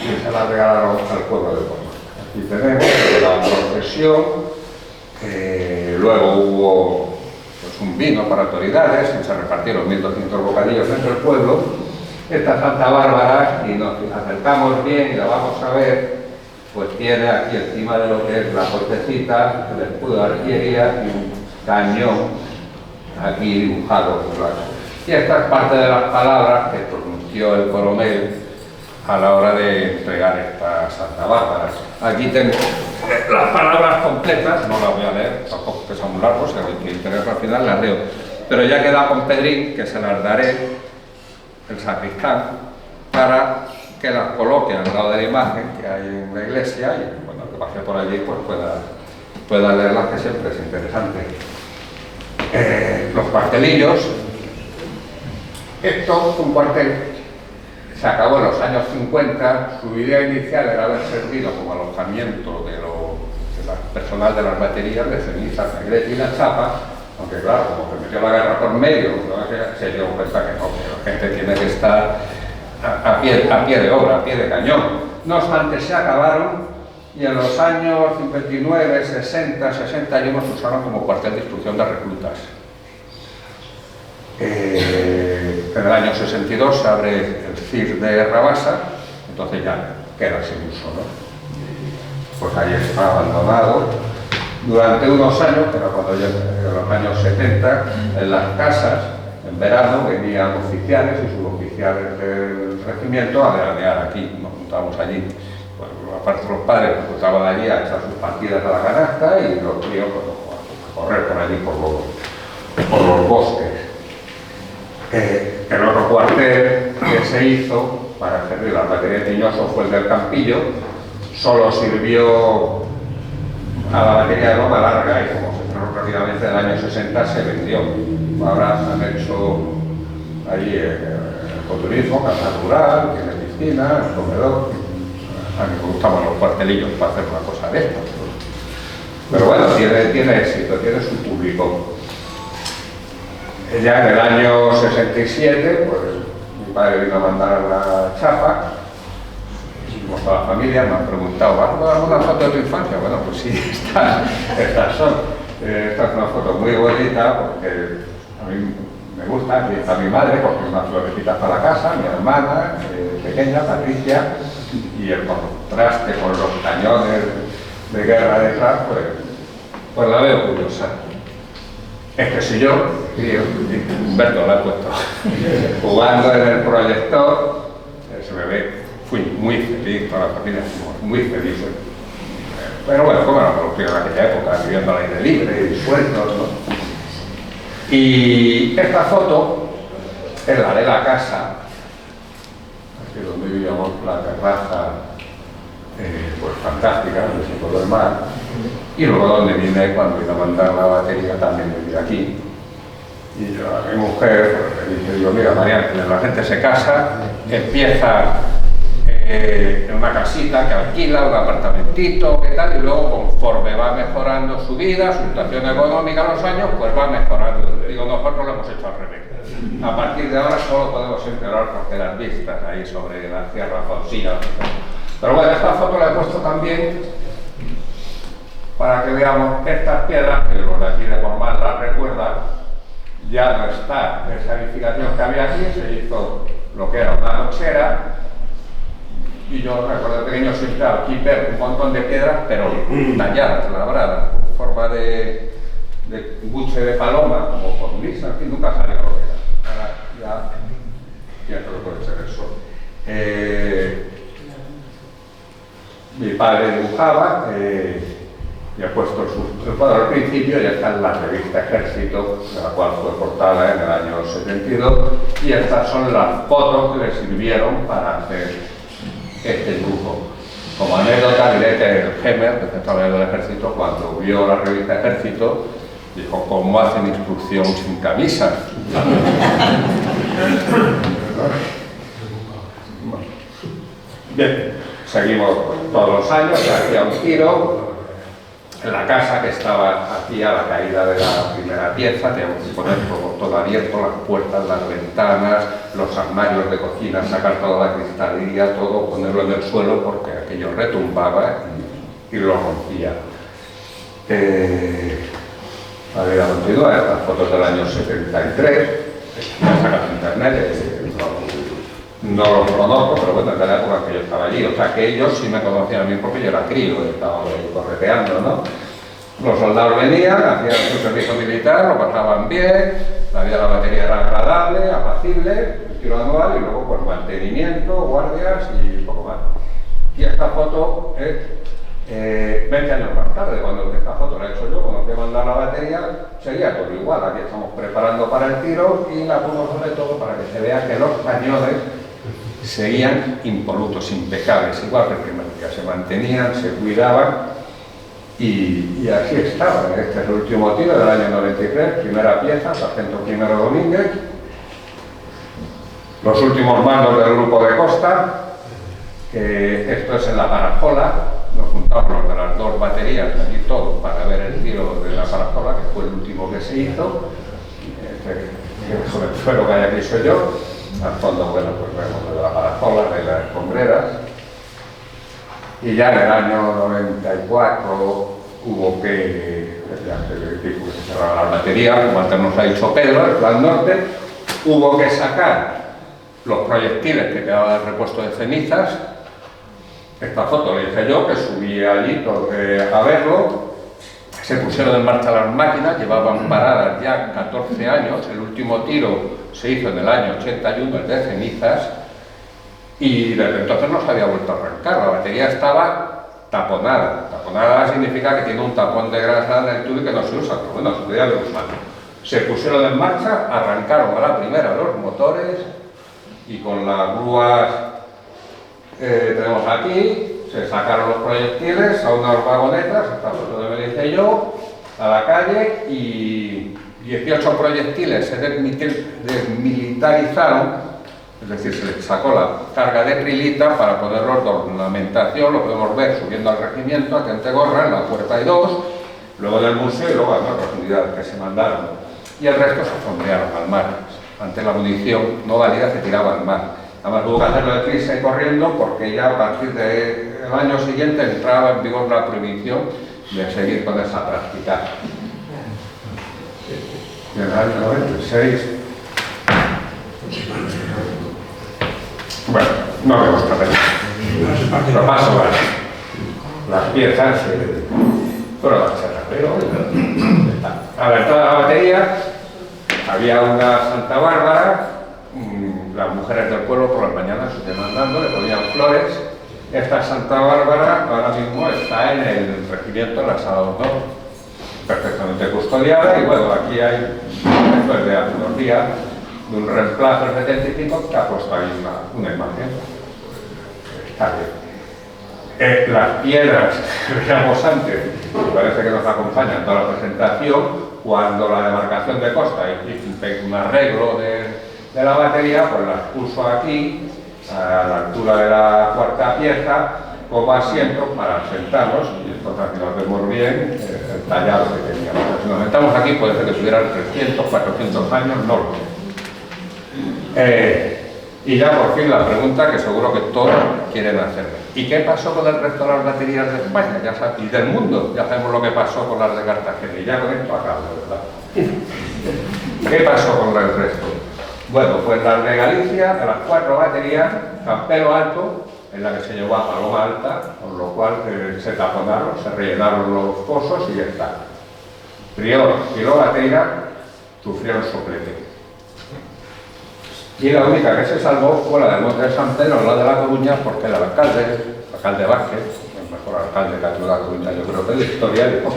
y se la regalaron al pueblo de Portmán. Aquí tenemos la procesión, luego hubo pues, un vino para autoridades, y se repartieron 1.200 bocadillos entre el pueblo. Esta Santa Bárbara, y nos acercamos bien y la vamos a ver, pues tiene aquí encima de lo que es la cortecita, el escudo de artillería y un cañón aquí dibujado. Y esta es parte de las palabras que pronunció el coronel a la hora de entregar esta Santa Bárbara. Aquí tengo las palabras completas, no las voy a leer, tampoco que son muy largos, si alguien quiere interesa al final las leo. Pero ya queda con Pedrín, que se las daré, el sacristán, para que las coloque al lado de la imagen que hay en la iglesia y cuando el que pase por allí pues pueda leerlas, que siempre es interesante. Los cuartelillos. Esto es un cuartel. Se acabó en los años 50, su idea inicial era haber servido como alojamiento del personal de las baterías de Cenizas, Negrete y la Chapa, aunque claro, como se metió la guerra por medio, se dio cuenta que no, que la gente tiene que estar a pie de obra, a pie de cañón. No obstante, se acabaron y en los años 59, 60, 61 se usaron como cuartel de instrucción de reclutas. En el año 62 se abre el CIR de Rabasa, entonces ya queda sin uso, ¿no? Pues ahí está abandonado. Durante unos años, pero cuando ya en los años 70, en las casas, en verano, venían oficiales y suboficiales del regimiento a veranear aquí, nos juntábamos allí. Pues, aparte los padres nos juntaban allí a echar sus partidas a la canasta y los críos pues, a correr por allí por los bosques. El otro cuartel que se hizo para servir las baterías de Tiñoso fue el del Campillo. Solo sirvió a la batería de Loma Larga y como se cerró rápidamente en el año 60 se vendió. Ahora han hecho allí ecoturismo, casa rural, tiene piscina, comedor. A mí me gustaban los cuartelillos para hacer una cosa de esta. Pero bueno, tiene éxito, tiene su público. Ya en el año 67, pues mi padre vino a mandar la chapa. Como toda la familia me han preguntado, ¿vas a dar una foto de tu infancia? Bueno, pues sí, estas son. Esta es una foto muy bonita porque a mí me gusta. Aquí está mi madre, porque unas florecitas para la casa, mi hermana pequeña, Patricia, y el contraste con los cañones de guerra detrás, pues la veo curiosa. Es que si yo, tío, Humberto la he puesto, jugando en el proyector, se me ve, fui muy feliz, toda la familia fuimos muy felices. Pero bueno, como era producción en aquella época, viviendo al aire libre y sueltos, ¿no? Y esta foto es la de la casa, aquí donde vivíamos, la terraza, pues fantástica, desde todo el mar. Y luego donde vine, cuando vine a mandar la batería, también vivía aquí. Y yo a mi mujer pues, le dije, digo, mira María, la gente se casa, empieza en una casita que alquila, un apartamentito, ¿qué tal? Y luego conforme va mejorando su vida, su situación económica a los años, pues va mejorando. Digo, nosotros lo hemos hecho al revés. A partir de ahora solo podemos empeorar porque las vistas ahí sobre la Sierra Fonsilla. Pero bueno, esta foto la he puesto también para que veamos que estas piedras, que los de aquí de Portmán las recuerdan, ya no está esa edificación que había aquí, se hizo lo que era una nochera, y yo recuerdo de pequeño siempre aquí ver un montón de piedras, pero talladas, labradas, con forma de buche de paloma, como con lisa, en fin, nunca salió lo que era. Ahora ya pienso que puede ser eso. Mi padre dibujaba, y ha puesto el cuadro al principio, ya está en la revista Ejército, de la cual fue portada en el año 72, y estas son las fotos que le sirvieron para hacer este dibujo. Como anécdota diré que el Gemer, el Centro del Ejército, cuando vio la revista Ejército, dijo, ¿cómo hacen instrucción sin camisa? Bien, seguimos todos los años, y hacía un tiro en la casa que estaba aquí a la caída de la primera pieza. Teníamos que poner todo abierto, las puertas, las ventanas, los armarios de cocina, sacar toda la cristalería, todo, ponerlo en el suelo porque aquello retumbaba y lo rompía. La vida continúa, estas fotos del año 73, las sacas de internet, no los conozco, pero bueno, en la época en que yo estaba allí, o sea que ellos sí me conocían a mí porque yo era crío, estaba correteando, ¿no? Los soldados venían, hacían su servicio militar, lo pasaban bien, la vida de la batería era agradable, apacible, el tiro anual y luego pues mantenimiento, guardias y poco más. Y esta foto es 20 años más tarde, cuando esta foto la he hecho yo, cuando fui a mandar la batería, seguía todo igual. Aquí estamos preparando para el tiro y la pongo sobre todo para que se vea que los cañones seguían impolutos, impecables, igual que el primer día, se mantenían, se cuidaban y así estaban. Este es el último tiro del año 93, primera pieza, sargento primero Domínguez. Los últimos mandos del grupo de costa, que esto es en la Parajola, nos juntamos los de las dos baterías, aquí todos, para ver el tiro de la Parajola, que fue el último que se hizo. El jovenzuelo que hay aquí soy yo. Al fondo, bueno, pues vemos de la Parajola, de las escombreras. Y ya en el año 94 hubo que, ya se cerraba la batería, como antes nos ha dicho Pedro, el Plan Norte, hubo que sacar los proyectiles que quedaban del repuesto de cenizas. Esta foto le hice yo, que subí allí a verlo. Se pusieron en marcha las máquinas, llevaban paradas ya 14 años, el último tiro se hizo en el año 81, el de cenizas, y desde entonces no se había vuelto a arrancar, la batería estaba taponada. Taponada significa que tiene un tapón de grasa en el tubo y que no se usa, pero bueno, se podía haber usado. Se pusieron en marcha, arrancaron a la primera los motores, y con las grúas tenemos aquí, se sacaron los proyectiles a unas vagonetas, esta foto de me hice yo, a la calle, y 18 proyectiles se desmilitarizaron Es decir, se le sacó la carga de trilita para ponerlos de ornamentación, lo podemos ver subiendo al regimiento, a Tentegorra, en la puerta hay 2, luego del museo y luego en otras unidades que se mandaron. Y el resto se fondearon al mar. Ante la munición no válida se tiraba al mar. Además tuvo que hacerlo de prisa y corriendo porque ya a partir del año siguiente entraba en vigor la prohibición de seguir con esa práctica. En el año 96... Bueno, no me gusta ver. Lo paso, vale. Las piezas fueron las charlas, pero a la entrada de la batería había una Santa Bárbara. Las mujeres del pueblo por las mañanas subían andando, le ponían flores. Esta Santa Bárbara ahora mismo está en el regimiento de la Sala de Honor, perfectamente custodiada. Y bueno, aquí hay, después de hace unos días, de un reemplazo del 75 que ha puesto ahí una imagen. Está bien. Las piedras que veíamos antes, que parece que nos acompañan toda la presentación, cuando la demarcación de costa hizo un arreglo de la batería, pues las puso aquí, a la altura de la cuarta pieza, como asiento para sentarnos, y entonces aquí nos vemos bien el tallado que teníamos. Si nos sentamos aquí puede ser que tuvieran 300, 400 años, no lo sé. Y ya por fin la pregunta que seguro que todos quieren hacerme. ¿Y qué pasó con el resto de las baterías de España y del mundo? Ya sabemos lo que pasó con las de Cartagena y ya con esto acabo, ¿verdad? ¿Qué pasó con el resto? Bueno, pues las de Galicia, de las 4 baterías, Campelo Alto, en la que se llevó a Paloma Alta, con lo cual se taponaron, se rellenaron los pozos y ya está. Prior y Lobateira sufrieron soplete. Y la única que se salvó fue la del Monte de San Pedro, la de La Coruña, porque el alcalde Vázquez, el mejor alcalde que ha tenido La Coruña, yo creo que de la historia, dijo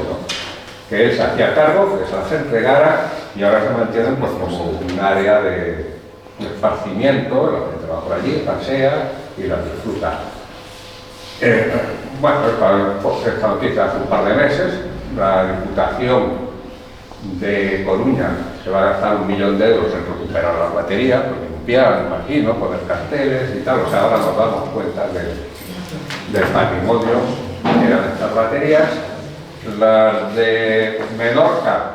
que él se hacía cargo, que se las entregara, y ahora se mantienen pues, como un área de esparcimiento, la gente va por allí, pasea y las disfruta. Bueno, esta noticia hace un par de meses, la Diputación de Coruña se va a gastar 1 millón de euros en recuperar las baterías, pues limpiar, me imagino, poner carteles y tal. O sea, ahora nos damos cuenta del patrimonio que eran estas baterías. Las de Menorca,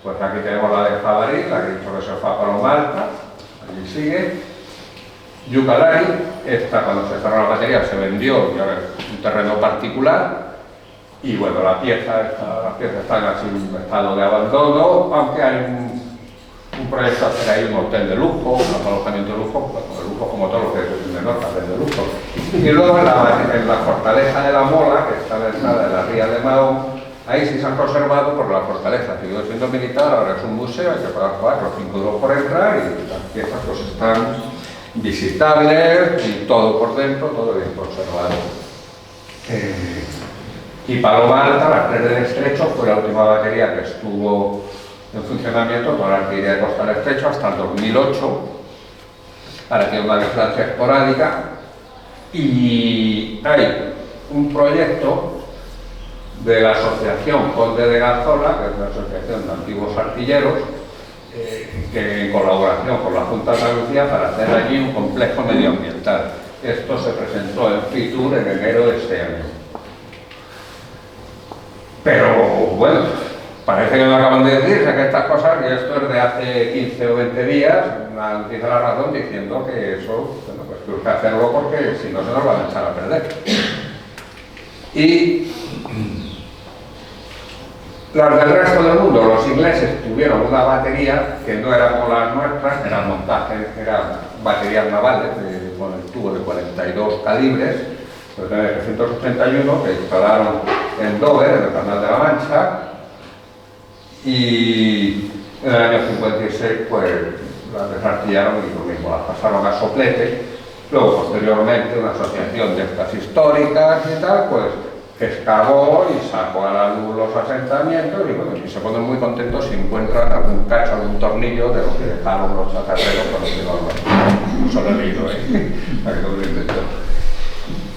pues aquí tenemos la de Jabalí, la que he dicho que se fue a Paloma Alta, allí sigue. Yucalari, esta cuando se cerró la batería se vendió, y ahora es un terreno particular. Y bueno, la pieza está en un estado de abandono, aunque hay un proyecto de hacer ahí un hotel de lujo, un alojamiento de lujo, bueno, de lujo como todo lo que es de Menorca, de lujo. Y luego en la fortaleza de la Mola, que está en la entrada de la ría de Mahón, ahí sí se han conservado por la fortaleza, siguió siendo militar, ahora es un museo, hay que pagar 4 o 5 euros por entrar y las piezas pues están visitables y todo por dentro, todo bien conservado. Y Paloma Alta, la 3 del Estrecho, fue la última batería que estuvo en funcionamiento con la artillería de Costa del Estrecho hasta el 2008, para que una vigilancia esporádica. Y hay un proyecto de la Asociación Conde de Gazola, que es una asociación de antiguos artilleros, que en colaboración con la Junta de Andalucía para hacer allí un complejo medioambiental. Esto se presentó en Fitur en enero de este año. Pero bueno, parece que no acaban de decirse que estas cosas, que esto es de hace 15 o 20 días, dice la razón diciendo que eso, bueno, pues hay que hacerlo porque si no se nos van a echar a perder. Y las del resto del mundo, los ingleses tuvieron una batería que no era como las nuestras, eran baterías navales con el tubo de 42 calibres, de 381, que instalaron en Dover, en el Canal de la Mancha, y en el año 56 pues las desartillaron y lo mismo, las pasaron a soplete. Luego posteriormente una asociación de estas históricas y tal, pues excavó y sacó a la luz los asentamientos y bueno, y se ponen muy contentos si encuentran algún cacho, algún tornillo de lo que dejaron los chatarreros cuando se iban. Solo he leído, para que todo lo intento.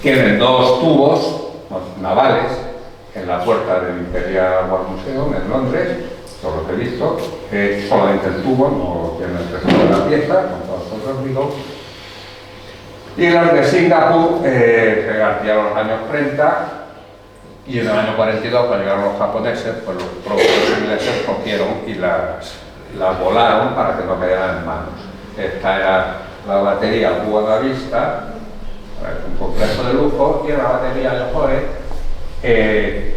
Tienen 2 tubos navales en la puerta del Imperial War Museum en Londres, por lo que he visto, solamente el tubo, no tiene el resto de la pieza, con todos los ruidos. Y los de Singapur se artillaron en los años 30 y en el año 42, cuando llegaron los japoneses, pues los propios ingleses cogieron y las volaron para que no cayeran en manos. Esta era la batería Buena Vista, un complejo de lujo, y la batería Yokoe,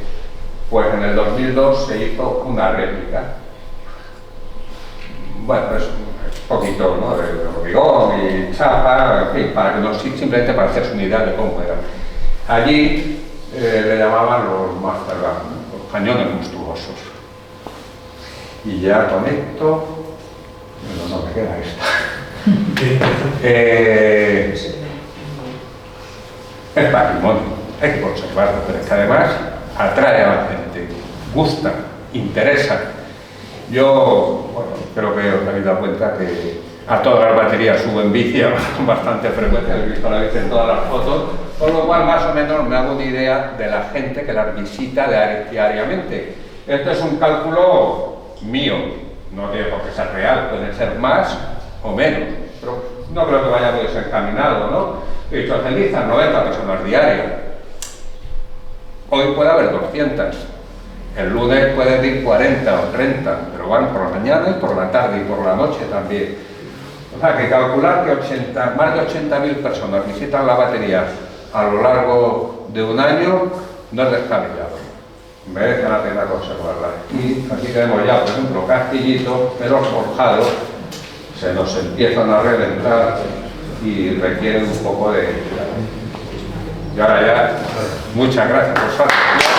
pues en el 2002 se hizo una réplica. Bueno, pues poquito, ¿no?, de hormigón y chapa, en fin, para que no, simplemente para hacerse una idea de cómo era. Allí le llamaban los Master Gun, los cañones monstruosos. Y ya con esto, no me queda esta. Es patrimonio, hay que conservarlo, pero es que además atrae a la gente, gusta, interesa. Yo, bueno, creo que os habéis dado cuenta que a todas las baterías subo en bici con bastante frecuencia, he visto la bici en todas las fotos, por lo cual más o menos me hago una idea de la gente que las visita diariamente. Esto es un cálculo mío, no tiene por qué ser real, pueden ser más o menos, pero no creo que vaya muy desencaminado, ¿no? He dicho, cenizas 90 personas diarias. Hoy puede haber 200. El lunes pueden ir 40 o 30, pero van por la mañana y por la tarde y por la noche también. O sea, que calcular que más de 80.000 personas visitan la batería a lo largo de un año no es descabellado. Merece la pena conservarla. Y aquí tenemos ya, por ejemplo, castillitos, pero forjados, se nos empiezan a reventar y requieren un poco de... Y ahora ya, muchas gracias por su atención.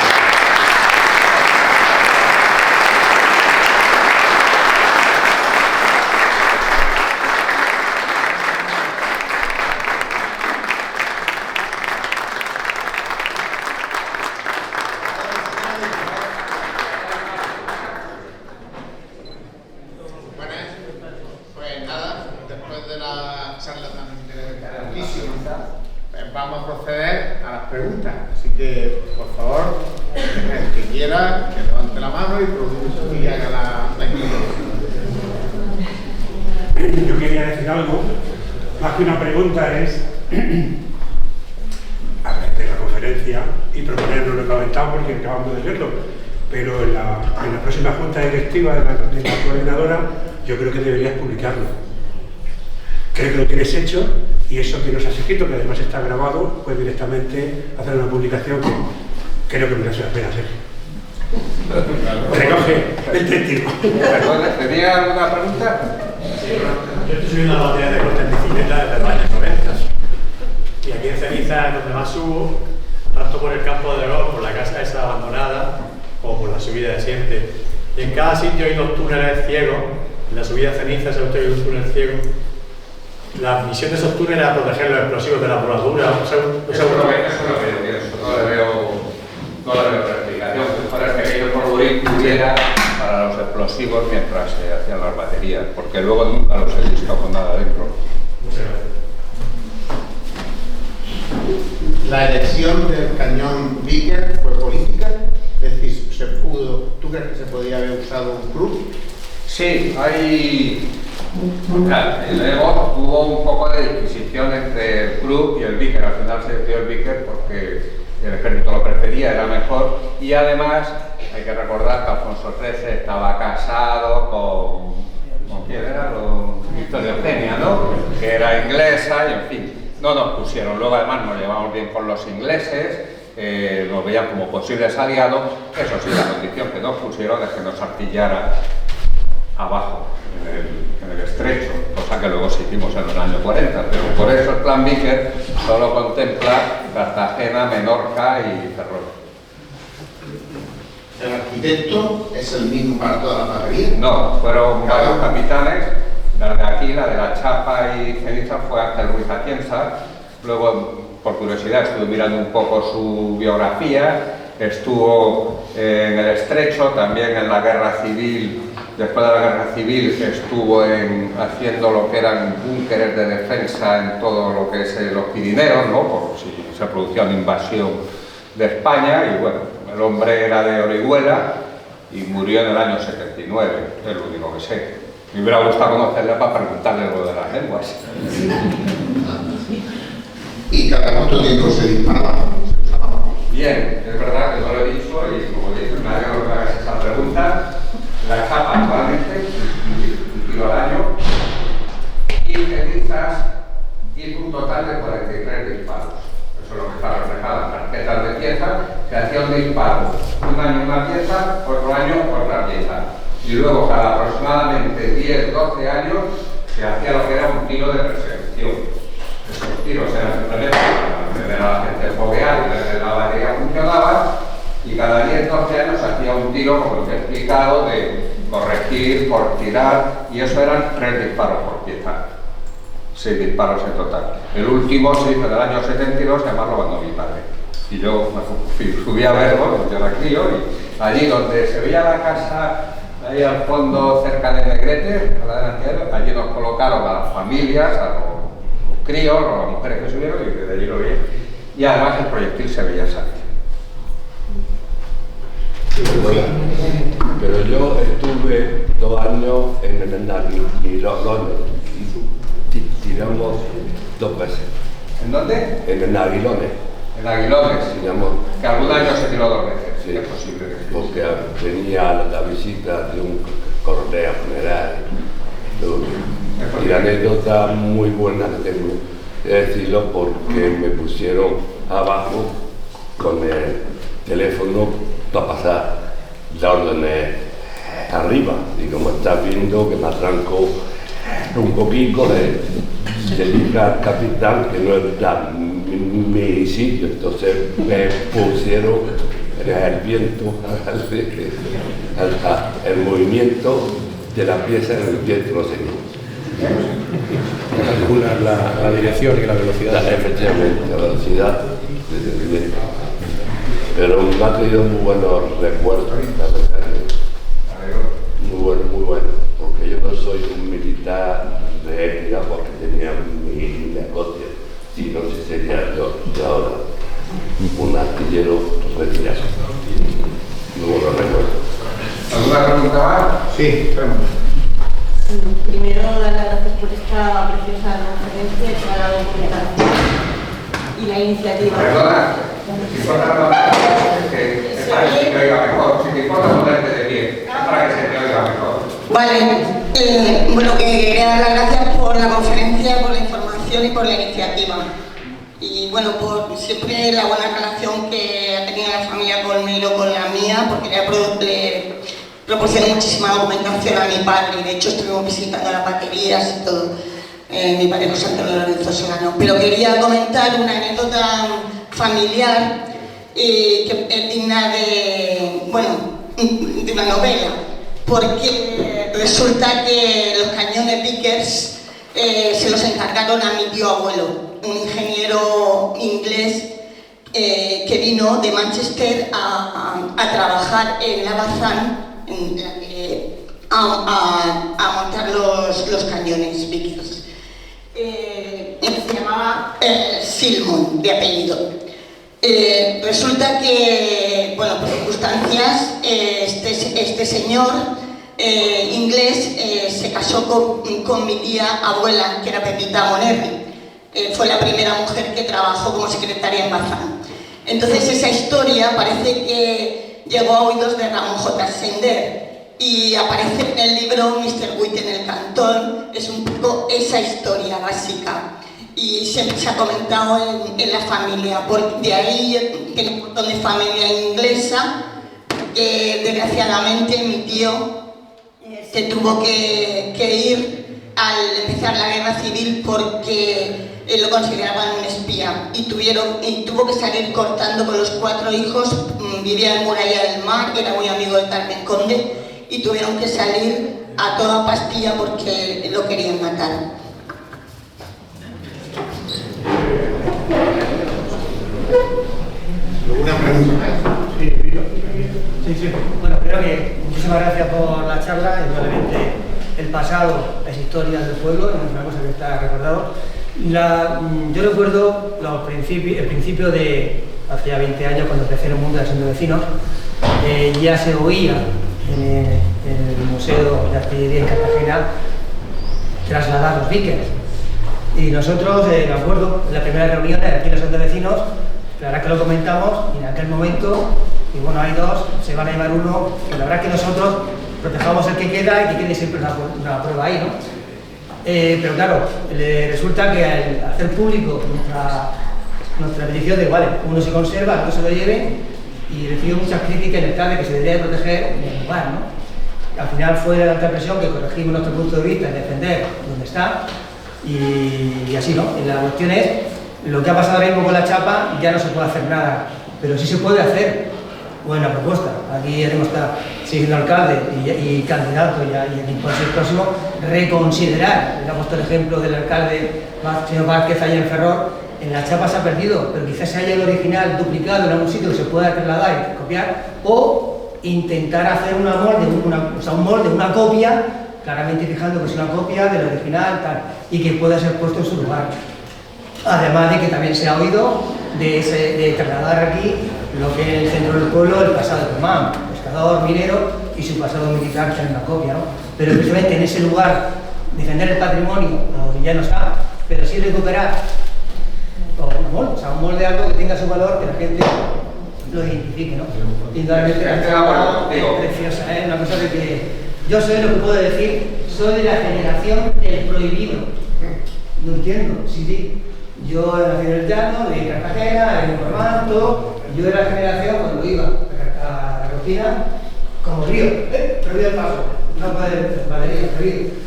Vamos a proceder a las preguntas, así que por favor, el que quiera que levante la mano y haga la introducción. Yo quería decir algo, más que una pregunta es agradecer la conferencia y proponerlo, lo he comentado porque acabamos de verlo, pero en la próxima junta directiva de la coordinadora yo creo que deberías publicarlo. Creo que lo tienes hecho y eso que nos has escrito, que además está grabado, pues directamente hacer una publicación que creo que merece la pena hacer. Recoge el testigo. ¿Tenía alguna pregunta? Sí, yo estoy subiendo la batería de costa en bicicleta desde los años 90 y aquí en Ceniza es donde más subo, tanto por el campo de golf, por la casa esa abandonada, como por la subida de siempre. Y en cada sitio hay dos túneles ciegos. En la subida de Ceniza se hay un túnel ciego. La misión de esos túneles era proteger los explosivos de la voladura. Eso no le veo explicación. Para que aquello por hubiera para los explosivos mientras se hacían las baterías, porque luego nunca los he visto con nada dentro. Muchas gracias. La elección del cañón Vickers fue política, es decir, ¿tú crees que se podría haber usado un club? Sí, hay... Luego hubo un poco de disquisición entre el club y el Vickers. Al final se decidió el Vickers porque el ejército lo prefería, era mejor, y además hay que recordar que Alfonso XIII estaba casado con ¿quién era? Con Victoria Eugenia, ¿no? Que era inglesa y en fin, no nos pusieron. Luego además nos llevamos bien con los ingleses, nos veían como posibles aliados. Eso sí, la condición que nos pusieron es que nos artillara abajo, en el estrecho, cosa que luego sí hicimos en los años 40, pero por eso el plan Vickers solo contempla Cartagena, Menorca y Ferrol. ¿El arquitecto es el mismo para toda la batería? No, fueron varios capitanes. La de aquí, la de la chapa y ceniza, fue Ángel Ruiz Atienza. Luego, por curiosidad, estuve mirando un poco su biografía. Estuvo en el estrecho, también en la guerra civil. Después de la guerra civil estuvo haciendo lo que eran búnkeres de defensa en todo lo que es los Pirineos, ¿no? Por si se producía una invasión de España. Y bueno, el hombre era de Orihuela y murió en el año 79, es lo único que sé. Me hubiera gustado conocerle para preguntarle lo de las lenguas. y cada cuánto tiempo se disparaba. Bien, es verdad que no lo he dicho y como dices, me alegro que me hagas esa pregunta. La chapa actualmente, un tiro al año, y utilizas un total de 43 disparos. Eso es lo que está reflejado en las tarjetas de pieza. Se hacía un disparo, un año una pieza, otro año otra pieza. Y luego cada aproximadamente 10-12 años se hacía lo que era un tiro de persecución. Esos tiros eran simplemente para ver a la gente foguear y ver que la batería funcionaba, y cada 10-12 años se hacía un tiro, como el que he explicado, de corregir, por tirar, y eso eran 3 disparos por pieza. 6 disparos en total. El último se hizo en el año 72, además lo mandó mi padre. Y yo subí a verlo, yo era crío, y allí donde se veía la casa, ahí al fondo cerca de Negrete, a la delantera, allí nos colocaron a las familias, a los críos o las mujeres que subieron, y desde allí lo vi. Y además el proyectil se veía salir. Pero yo estuve 2 años en el Naguilón y tiramos 2 veces. ¿En dónde? En el Naguilones. En Aguilones. Tiramos. Que algún año se tiró 2 veces. Sí, es posible que sí. Porque tenía la visita de un coronel funeral. Y la anécdota muy buena que tengo que decirlo, porque me pusieron abajo con el teléfono para pasar las órdenes arriba. Y como estás viendo que me atrancó un poquito, le dije al capitán que no era mi sitio, entonces me pusieron el viento, el movimiento de la pieza en el viento, no sé qué. Calcular la dirección y la velocidad. Efectivamente, la velocidad del viento. Pero me ha traído muy buenos recuerdos, la verdad. Muy bueno, porque yo no soy un militar de ética porque tenía mi negocio, sino que sería yo ahora un artillero retirado. Muy buenos recuerdos. ¿Alguna pregunta más? Sí, primero, dar las gracias por esta preciosa conferencia y toda la documentación y la iniciativa. Perdona, si importa que se te oiga mejor, si te importa ponerte de pie, es para que se te oiga mejor. Vale, bueno, que quería dar las gracias por la conferencia, por la información y por la iniciativa. Y bueno, por siempre la buena relación que ha tenido la familia conmigo, con la mía, porque le proporcioné muchísima documentación a mi padre, y de hecho estuvimos visitando las baterías y todo, mi padre José Antonio Lorenzo Solano. Pero quería comentar una anécdota familiar que es digna de, bueno, de una novela, porque resulta que los cañones Vickers se los encargaron a mi tío abuelo, un ingeniero inglés que vino de Manchester a trabajar en la Bazán, a montar los cañones Vickers. Se llamaba Silmon, de apellido. Resulta que, bueno, por circunstancias, este señor inglés se casó con mi tía abuela, que era Pepita Monerri. Fue la primera mujer que trabajó como secretaria en Bazán. Entonces esa historia parece que llegó a oídos de Ramón J. Sender y aparece en el libro Mr. Witt en el Cantón. Es un poco esa historia básica y siempre se ha comentado en la familia. De ahí tiene un montón de familia inglesa que desgraciadamente mi tío se tuvo que ir al empezar la guerra civil porque lo consideraban un espía y tuvo que salir cortando con los 4 hijos. Vivía en Muralla del Mar, era muy amigo de Carmen Conde y tuvieron que salir a toda pastilla porque lo querían matar. ¿Alguna pregunta? Sí. Bueno, creo que muchísimas gracias por la charla. Indudablemente el pasado es historia del pueblo, es una cosa que está recordado. Yo recuerdo el principio de hace ya 20 años, cuando empecé en el mundo de Asociación de Vecinos, ya se oía en el Museo de Artillería en Cartagena trasladar los Vickers. Y nosotros, me acuerdo, en la primera reunión de aquí en los centros de vecinos, la verdad que lo comentamos, y en aquel momento, y bueno, hay dos, se van a llevar uno, y la verdad que nosotros protejamos el que queda y que quede siempre una prueba ahí, ¿no? Pero claro, resulta que al hacer público nuestra petición de, vale, uno se conserva, otro se lo lleve, y recibió muchas críticas en el caso de que se debería de proteger en el lugar, ¿no? Al final fue la alta presión que corregimos nuestro punto de vista en defender donde está, y así, ¿no? Y la cuestión es, lo que ha pasado ahora mismo con la chapa, ya no se puede hacer nada, pero sí se puede hacer. Buena propuesta. Aquí hemos estado siendo alcalde y candidato y el próximo, reconsiderar. Le ha puesto el ejemplo del alcalde señor Vázquez allá en Ferrol. En la chapa se ha perdido, pero quizás se haya el original duplicado en algún sitio que se pueda trasladar y copiar, o intentar hacer un molde, una copia, claramente fijando que es una copia del original tal, y que pueda ser puesto en su lugar. Además de que también se ha oído de trasladar aquí lo que es el centro del pueblo, el pasado de Román, pescador, minero y su pasado militar, que es una copia, ¿no? Pero precisamente en ese lugar, defender el patrimonio, ya no está, pero sí recuperar un molde, algo que tenga su valor, que la gente lo identifique, ¿no? Indudablemente es preciosa, ¿eh? Una cosa de que yo soy lo que puedo decir, soy de la generación del prohibido. No entiendo, sí. Yo nací en el Llano, de Cartagena, en Formato, yo era la generación cuando iba a la cocina, como río, prohibido el paso, no puede, Valeria,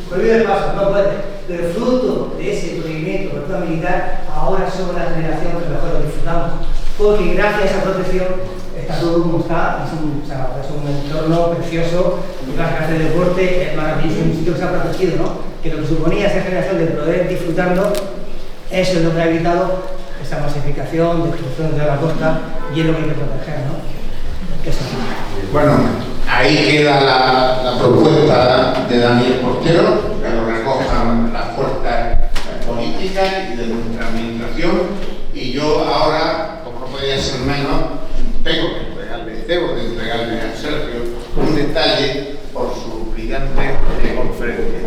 prohibido el paso, no puede. Pero fruto de ese prohibimiento por toda militar, ahora somos la generación que mejor lo disfrutamos. Porque gracias a esa protección está todo como está, es un entorno precioso, las casas de deporte, es maravilloso, un sitio que se ha protegido, ¿no? Que lo que suponía esa generación de poder disfrutarlo, eso es lo que ha evitado esa masificación, destrucción de la costa, y es lo que hay que proteger, ¿no? Eso. Bueno, ahí queda la propuesta de Daniel Portero, que lo recojan las fuerzas políticas y de nuestra administración, y yo ahora, como no podía ser menos, debo de entregarle a Sergio un detalle por su brillante conferencia.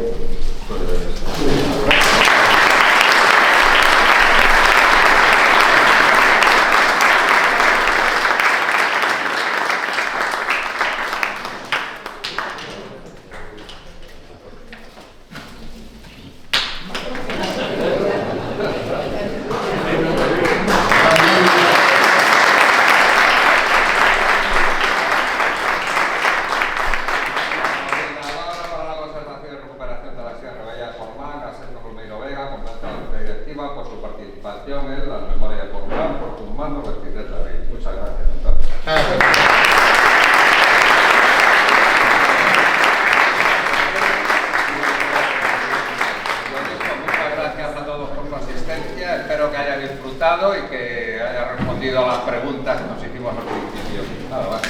Espero que haya disfrutado y que haya respondido a las preguntas que nos hicimos al principio. Nada más.